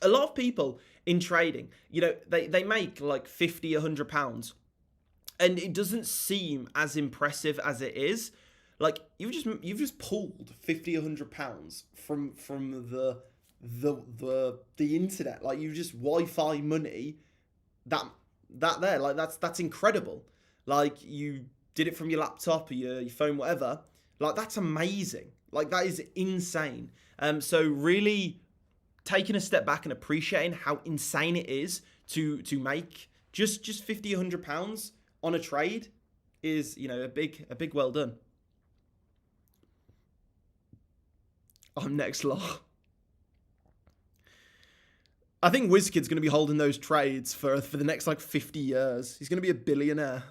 S1: A lot of people in trading, they make like £50, £100, and it doesn't seem as impressive as it is. Like you've just pulled £50, £100 from the internet. Like you just Wi-Fi money that there. Like that's incredible. Like you did it from your laptop or your phone, whatever. Like that's amazing. Like that is insane. So really taking a step back and appreciating how insane it is to make just £50, £100 on a trade is, a big well done. I'm next law. I think WizKid's going to be holding those trades for the next 50 years. He's going to be a billionaire.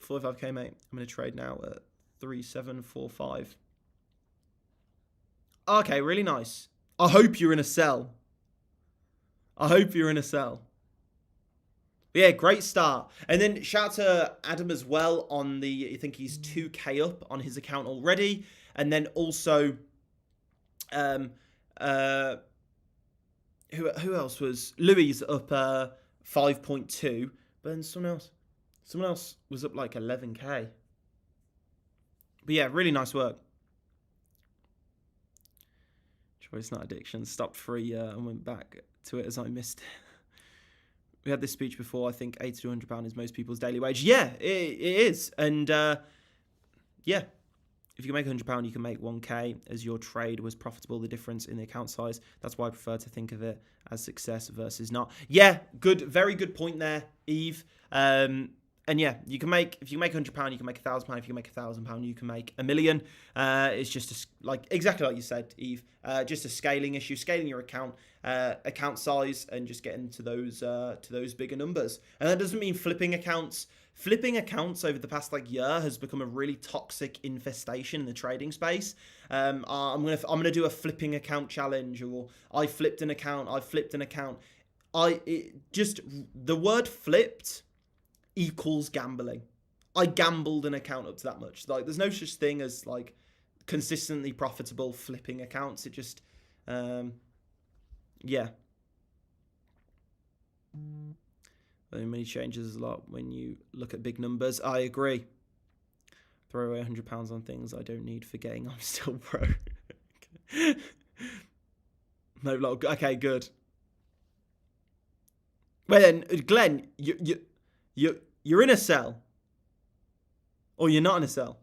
S1: 45k, mate. I'm going to trade now at 3745. Okay, really nice. I hope you're in a sell. But yeah, great start. And then shout out to Adam as well on I think he's 2k up on his account already. And then also Um, uh, who else was Louis up 5.2, but then someone else was up like 11k. But yeah, really nice work. Choice, not addiction. Stopped 3 and went back to it as I missed it. We had this speech before. I think £80 to £100 is most people's daily wage. Yeah, it is. And yeah, if you can make £100, you can make 1k as your trade was profitable. The difference in the account size. That's why I prefer to think of it as success versus not. Yeah, good, very good point there, Eve. And yeah, you can make, if you make £100, you can make £1,000. If you can make £1,000, you can make $1 million. It's just exactly like you said, Eve. Just a scaling issue, scaling your account size, and just getting to those bigger numbers. And that doesn't mean flipping accounts. Flipping accounts over the past year has become a really toxic infestation in the trading space. I'm gonna do a flipping account challenge, or I flipped an account. The word flipped equals gambling. I gambled an account up to that much. Like, there's no such thing as like consistently profitable flipping accounts. It just, yeah. Money changes a lot when you look at big numbers. I agree. Throw away £100 on things I don't need, forgetting I'm still broke. No, okay, good. Well then, Glenn, you're in a cell, or you're not in a cell.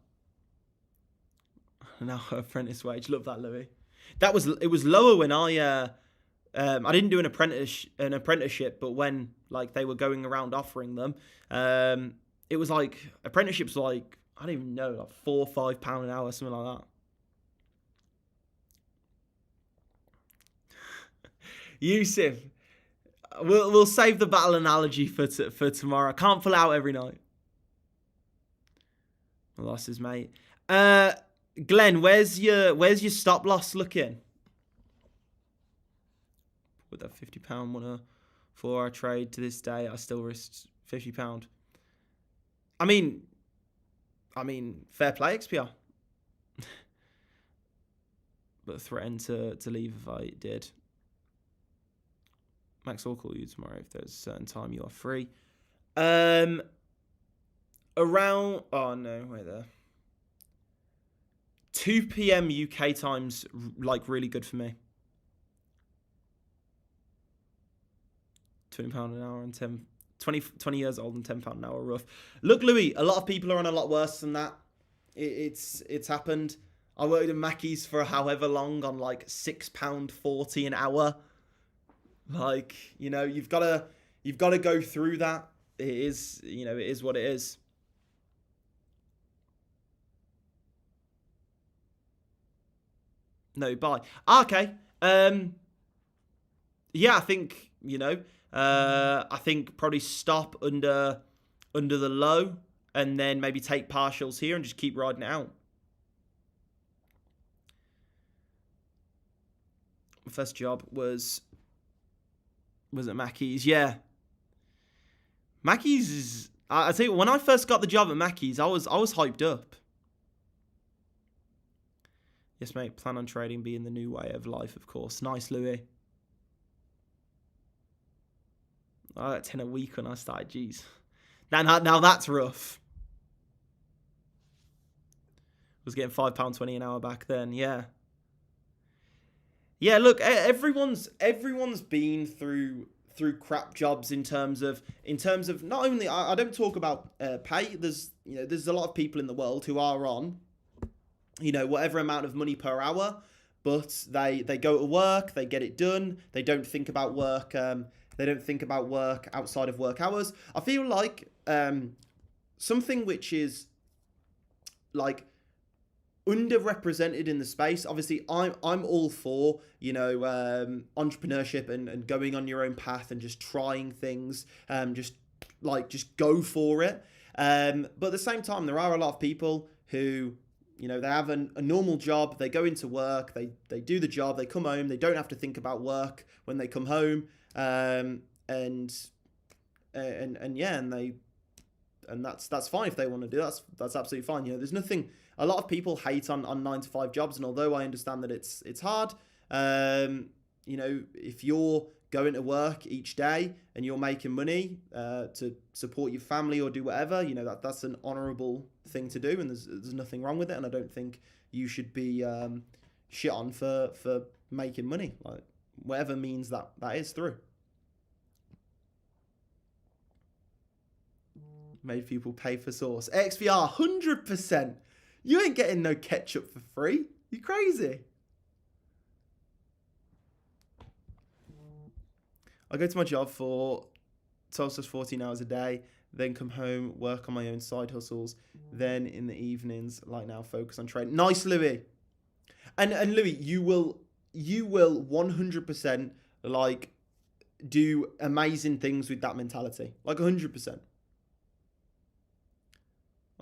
S1: Now apprentice wage, love that, Louis. It was lower when I didn't do an apprenticeship, but when like they were going around offering them, it was like apprenticeships like, I don't even know, like £4 or £5 an hour, something like that. Yusuf, we'll save the battle analogy for tomorrow. I can't pull out every night. Losses, mate. Glenn, where's your stop loss looking? With that £50 on a 4-hour trade to this day, I still risked £50. I mean, fair play, XPR. But threatened to leave if I did. Max, I'll call you tomorrow if there's a certain time you are free. Around, oh no, wait there. 2 p.m. UK time's like really good for me. £20 an hour and 20 years old and £10 an hour rough. Look, Louis, a lot of people are on a lot worse than that. It's happened. I worked at Mackey's for however long on like £6.40 an hour. Like, you know, you've got to go through that. It is what it is. No, bye. Okay. Yeah, I think, I think probably stop under the low, and then maybe take partials here and just keep riding it out. My first job was at Mackey's. Yeah. Mackey's is, I tell you, when I first got the job at Mackey's, I was hyped up. Yes, mate, plan on trading being the new way of life, of course. Nice, Louis. I got 10 a week when I started, jeez. Now that's rough. Was getting £5.20 an hour back then, yeah. Yeah, look, everyone's been through crap jobs in terms of not only, I don't talk about pay. There's a lot of people in the world who are on whatever amount of money per hour, but they go to work, they get it done, they don't think about work. They don't think about work outside of work hours. I feel like something which is like underrepresented in the space. Obviously, I'm all for entrepreneurship and going on your own path and just trying things, just go for it. But at the same time, there are a lot of people who they have a normal job. They go into work, they do the job, they come home, they don't have to think about work when they come home. And and that's fine if they want to do that. That's absolutely fine. You know, there's nothing. A lot of people hate on 9 to 5 jobs, and although I understand that it's hard, you know, if you're going to work each day and you're making money to support your family or do whatever, you know, that's an honourable thing to do, and there's nothing wrong with it. And I don't think you should be shit on for making money, like whatever means that is through. Made people pay for sauce. XVR, 100%. You ain't getting no ketchup for free. You crazy? I go to my job for 12 to 14 hours a day, then come home, work on my own side hustles, then in the evenings, like now, focus on training. Nice, Louis. And Louis, you will 100% like do amazing things with that mentality. Like 100%.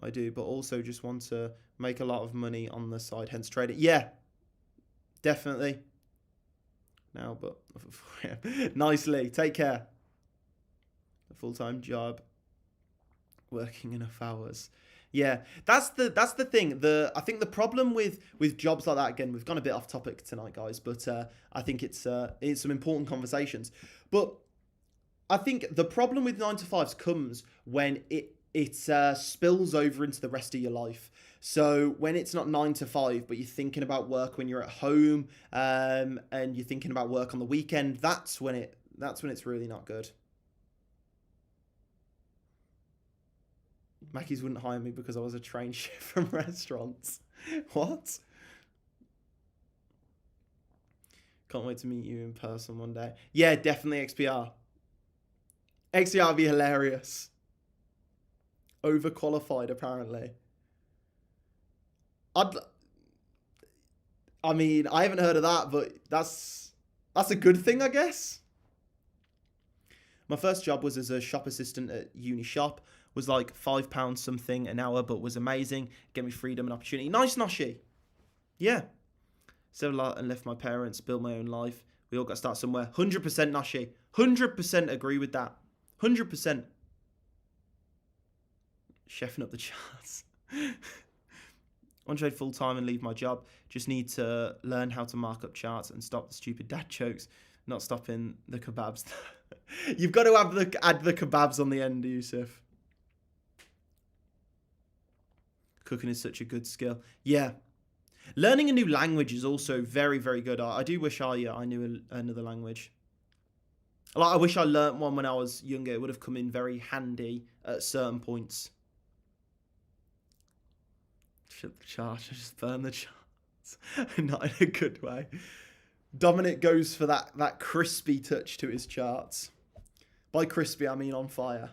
S1: I do, but also just want to make a lot of money on the side, hence trading. Yeah, definitely. Now, but nicely. Take care. A full-time job, working enough hours. Yeah, that's the thing. I think the problem with jobs like that, again, we've gone a bit off topic tonight, guys, but I think it's some important conversations. But I think the problem with 9 to 5s comes when it spills over into the rest of your life. So when it's not 9 to 5, but you're thinking about work when you're at home, and you're thinking about work on the weekend, that's when it's really not good. Mackey's wouldn't hire me because I was a trained chef from restaurants. What? Can't wait to meet you in person one day. Yeah, definitely XPR. XPR would be hilarious. Overqualified, apparently. I mean, I haven't heard of that, but that's a good thing, I guess. My first job was as a shop assistant at uni shop. Was like £5 something an hour, but was amazing. Gave me freedom and opportunity. Nice, Noshi. Yeah. Settled a lot and left my parents, built my own life. We all got to start somewhere. 100% Noshi. 100% agree with that. 100%. Chefing up the charts. Want to trade full time and leave my job. Just need to learn how to mark up charts and stop the stupid dad jokes. Not stopping the kebabs. You've got to add the kebabs on the end, Yusuf. Cooking is such a good skill. Yeah. Learning a new language is also very, very good. I do wish I knew another language. Like, I wish I learnt one when I was younger. It would have come in very handy at certain points. Shut the chart. I just burn the charts. Not in a good way. Dominic goes for that crispy touch to his charts. By crispy, I mean on fire.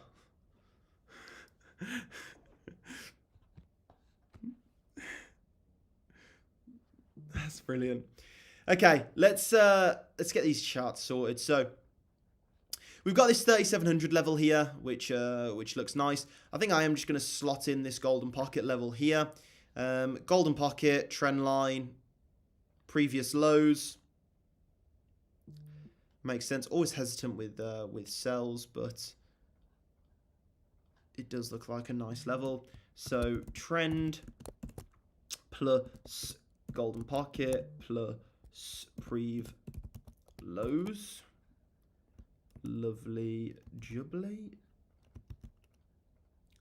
S1: That's brilliant. Okay, let's get these charts sorted. So we've got this 3700 level here, which looks nice. I think I am just going to slot in this golden pocket level here. Golden pocket, trend line, previous lows. Makes sense. Always hesitant with sells, but it does look like a nice level. So trend plus golden pocket plus prev lows. Lovely jubbly.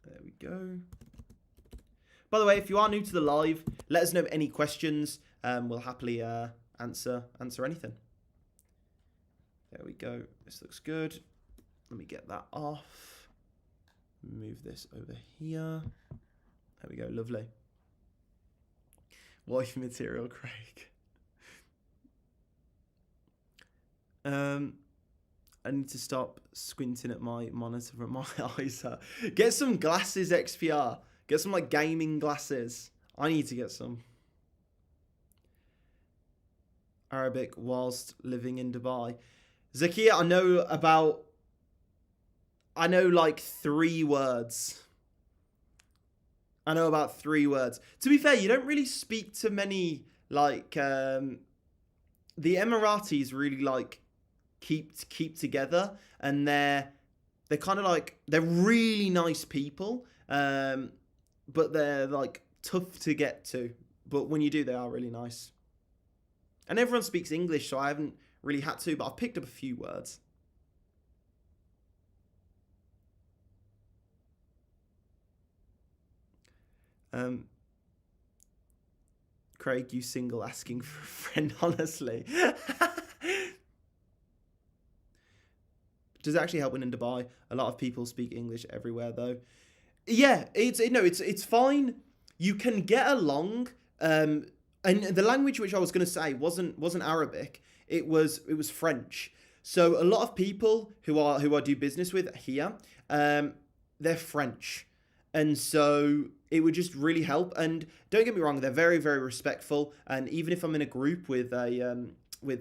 S1: There we go. By the way, if you are new to the live, let us know any questions. We'll happily answer anything. There we go. This looks good. Let me get that off. Move this over here. There we go. Lovely. Wife material, Craig. I need to stop squinting at my monitor, but my eyes hurt. Get some glasses, XPR. Get some like gaming glasses. I need to get some. Arabic whilst living in Dubai. Zakia, I know like 3 words. I know about 3 words. To be fair, you don't really speak to many, like, the Emiratis really, like, keep together, and they're they're kind of like, they're really nice people, but they're like tough to get to. But when you do, they are really nice. And everyone speaks English, so I haven't really had to, but I've picked up a few words. Craig, you single asking for a friend, honestly. Does it actually help when in Dubai? A lot of people speak English everywhere, though. Yeah, it's fine. You can get along. And the language which I was going to say wasn't Arabic. It was French. So a lot of people who I do business with here, they're French, and so it would just really help. And don't get me wrong, they're very, very respectful. And even if I'm in a group with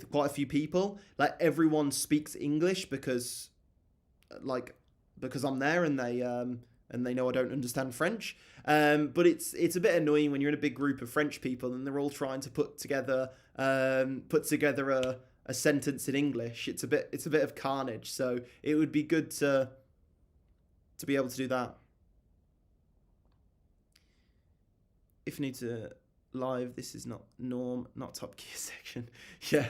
S1: quite a few people, like everyone speaks English because I'm there, and they know I don't understand French. But it's a bit annoying when you're in a big group of French people and they're all trying to put together a sentence in English. It's a bit of carnage. So it would be good to be able to do that. If you need to live, this is not norm, not Top Gear section. Yeah.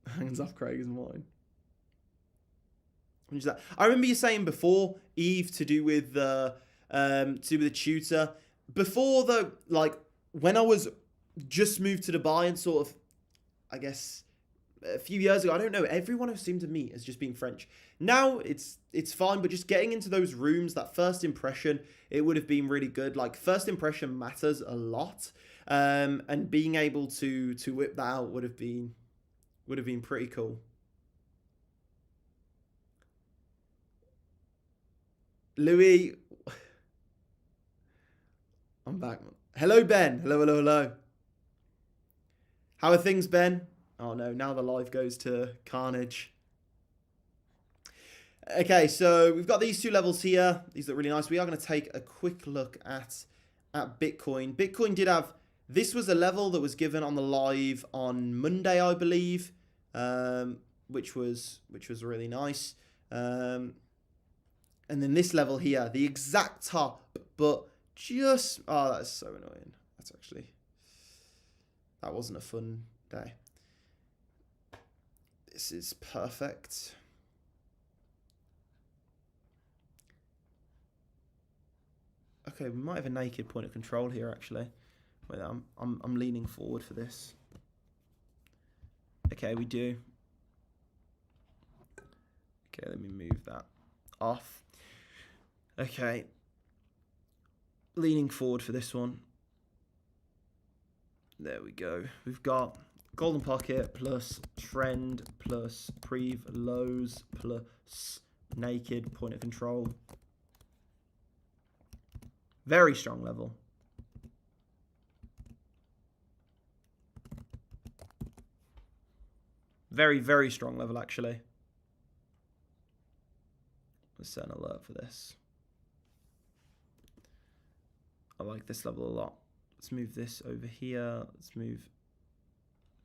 S1: Hands off Craig is mine. I remember you saying before, Eve, to do with the tutor. Before though, like when I was just moved to Dubai and sort of, I guess, a few years ago, I don't know, everyone I seemed to meet has just been French. Now it's fine, but just getting into those rooms, that first impression, it would have been really good. Like first impression matters a lot, and being able to whip that out would have been pretty cool. Louis, I'm back. Hello, Ben. Hello. How are things, Ben? Oh no, now the live goes to carnage. Okay, so we've got these two levels here. These look really nice. We are going to take a quick look at Bitcoin. Bitcoin did have, this was a level that was given on the live on Monday, I believe, which was really nice. And then this level here, the exact top, but just, oh, that's so annoying. That wasn't a fun day. This is perfect. Okay, we might have a naked point of control here, actually. Wait, I'm leaning forward for this. Okay, we do. Okay, let me move that off. Okay, leaning forward for this one. There we go. We've got golden pocket plus trend plus prev lows plus naked point of control. Very strong level. Very, very strong level, actually. Let's set an alert for this. I like this level a lot. Let's move this over here. Let's move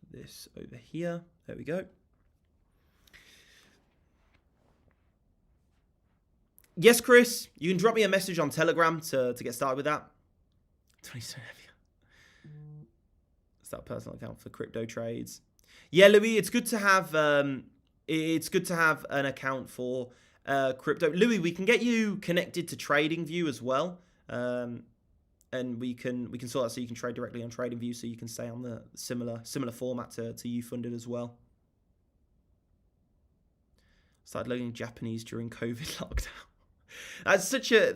S1: this over here. There we go. Yes, Chris, you can drop me a message on Telegram to get started with that. 27. It's that personal account for crypto trades. Yeah, Louis, it's good to have an account for crypto. Louis, we can get you connected to TradingView as well. And we can sort that so you can trade directly on TradingView, so you can stay on the similar format to UFunded as well. Started learning Japanese during COVID lockdown. That's such a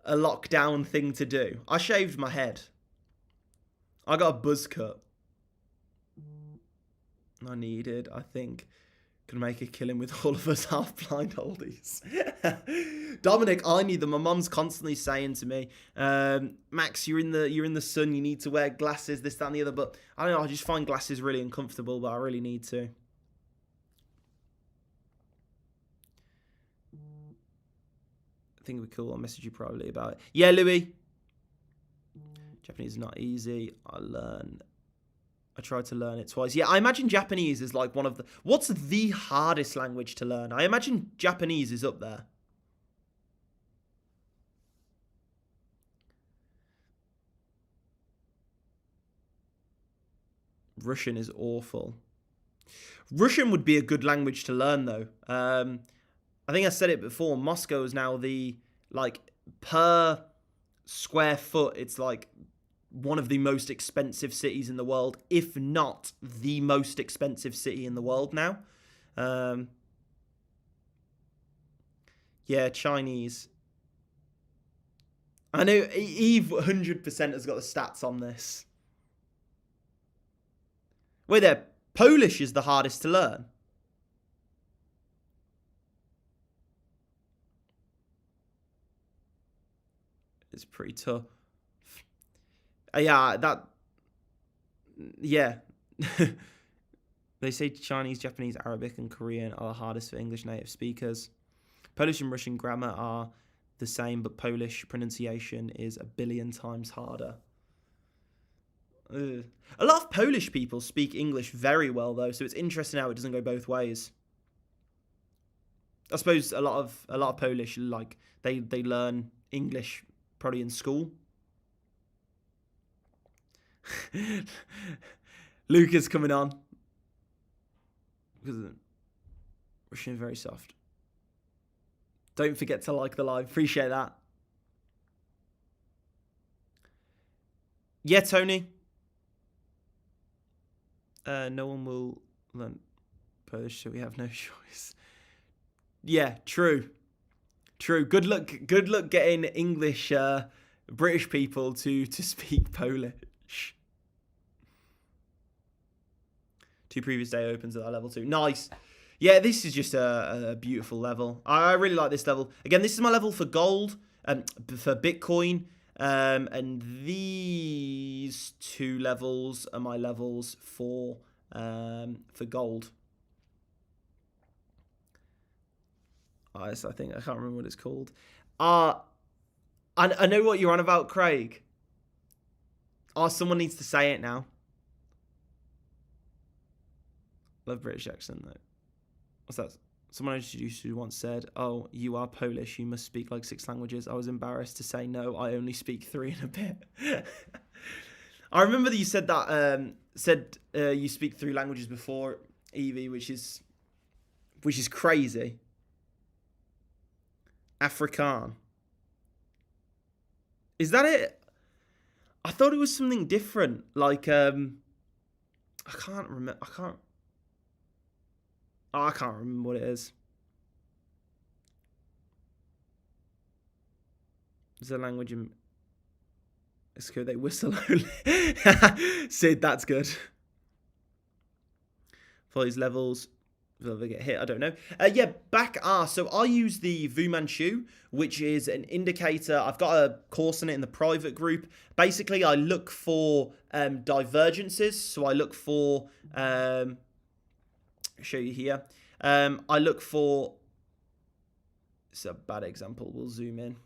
S1: lockdown thing to do. I shaved my head. I got a buzz cut. I needed, I think, can make a killing with all of us half-blind oldies. Dominic, I need them. My mum's constantly saying to me, Max, you're in the sun, you need to wear glasses, this, that, and the other. But I don't know, I just find glasses really uncomfortable, but I really need to. I think it'd be cool. I'll message you privately about it. Yeah, Louis. Japanese is not easy. I learn I tried to learn it twice. Yeah, I imagine Japanese is like one of the... What's the hardest language to learn? I imagine Japanese is up there. Russian is awful. Russian would be a good language to learn, though. I think I said it before. Moscow is now the, like, per square foot, it's like one of the most expensive cities in the world, if not the most expensive city in the world now. Yeah, Chinese. I know Eve 100% has got the stats on this. Wait there, Polish is the hardest to learn. It's pretty tough. Yeah, yeah. They say Chinese, Japanese, Arabic, and Korean are the hardest for English native speakers. Polish and Russian grammar are the same, but Polish pronunciation is a billion times harder. Ugh. A lot of Polish people speak English very well, though, so it's interesting how it doesn't go both ways. I suppose a lot of Polish, like, they learn English probably in school. Luca's coming on. Because Russian is very soft. Don't forget to like the live. Appreciate that. Yeah, Tony. No one will learn Polish, so we have no choice. Yeah, true. True. Good luck getting English British people to speak Polish. 2 previous day opens at that level 2. Nice. Yeah, this is just a beautiful level. I really like this level. Again, this is my level for gold, for Bitcoin. And these 2 levels are my levels for gold. I think I can't remember what it's called. I know what you're on about, Craig. Someone needs to say it now. Love British accent though. What's that? Someone I introduced who once said, "Oh, you are Polish. You must speak like 6 languages." I was embarrassed to say no. I only speak 3 and a bit. I remember that you said that. You speak 3 languages before, Evie, which is crazy. Afrikaan. Is that it? I thought it was something different. Like I can't remember. I can't remember what it is. It's a language in... It's good. They whistle only. Sid, that's good. For these levels, will they get hit? I don't know. Yeah, back R. So I use the Fu Manchu, which is an indicator. I've got a course on it in the private group. Basically, I look for divergences. So I look for... show you here. I look for... It's a bad example. We'll zoom in.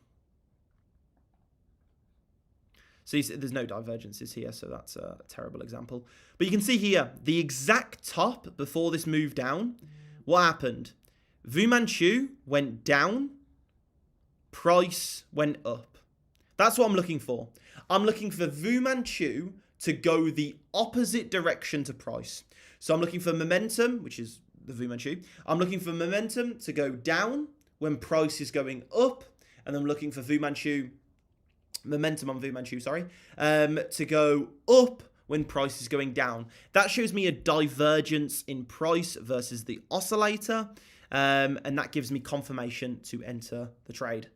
S1: So you see, there's no divergences here, so that's a terrible example. But you can see here, the exact top before this move down, what happened? Fu Manchu went down, price went up. That's what I'm looking for. I'm looking for Fu Manchu to go the opposite direction to price. So I'm looking for momentum, which is the Fu Manchu. I'm looking for momentum to go down when price is going up. And I'm looking for momentum on Fu Manchu, to go up when price is going down. That shows me a divergence in price versus the oscillator. And that gives me confirmation to enter the trade.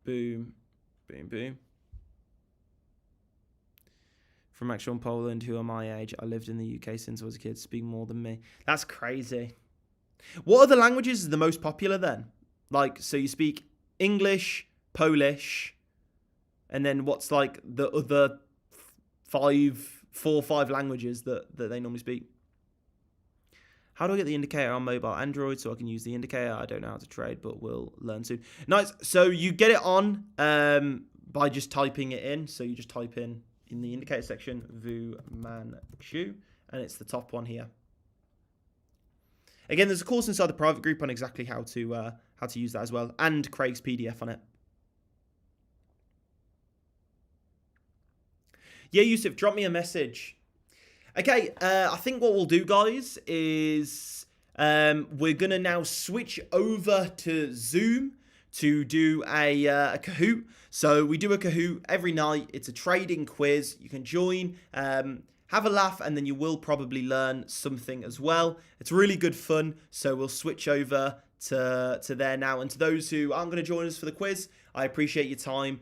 S1: Boom, boom, boom. From actual Poland, who are my age. I lived in the UK since I was a kid, speak more than me. That's crazy. What other languages is the most popular then? Like, so you speak English, Polish, and then what's like the other 4 or 5 languages that they normally speak? How do I get the indicator on mobile Android so I can use the indicator? I don't know how to trade, but we'll learn soon. Nice. So you get it on by just typing it in. So you just type in the indicator section, Vu Man Chu, and it's the top one here. Again, there's a course inside the private group on exactly how to use that as well, and Craig's PDF on it. Yeah, Yusuf, drop me a message. Okay, I think what we'll do, guys, is we're going to now switch over to Zoom to do a Kahoot. So we do a Kahoot every night. It's a trading quiz. You can join, have a laugh, and then you will probably learn something as well. It's really good fun. So we'll switch over to there now. And to those who aren't going to join us for the quiz, I appreciate your time,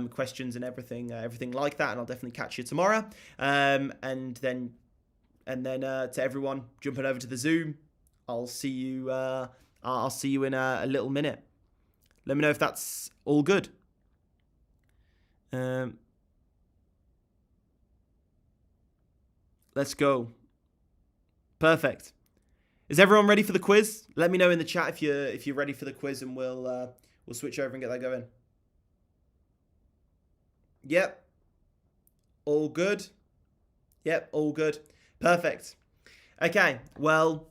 S1: questions, and everything like that. And I'll definitely catch you tomorrow. And then to everyone jumping over to the Zoom, I'll see you. I'll see you in a little minute. Let me know if that's all good. Let's go. Perfect. Is everyone ready for the quiz? Let me know in the chat if you're ready for the quiz, and we'll switch over and get that going. Yep. All good. Yep, all good. Perfect. Okay, well,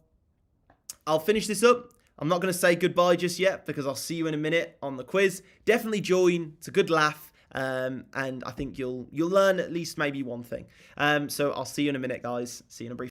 S1: I'll finish this up. I'm not going to say goodbye just yet because I'll see you in a minute on the quiz. Definitely join. It's a good laugh. And I think you'll learn at least maybe one thing. So I'll see you in a minute, guys. See you in a brief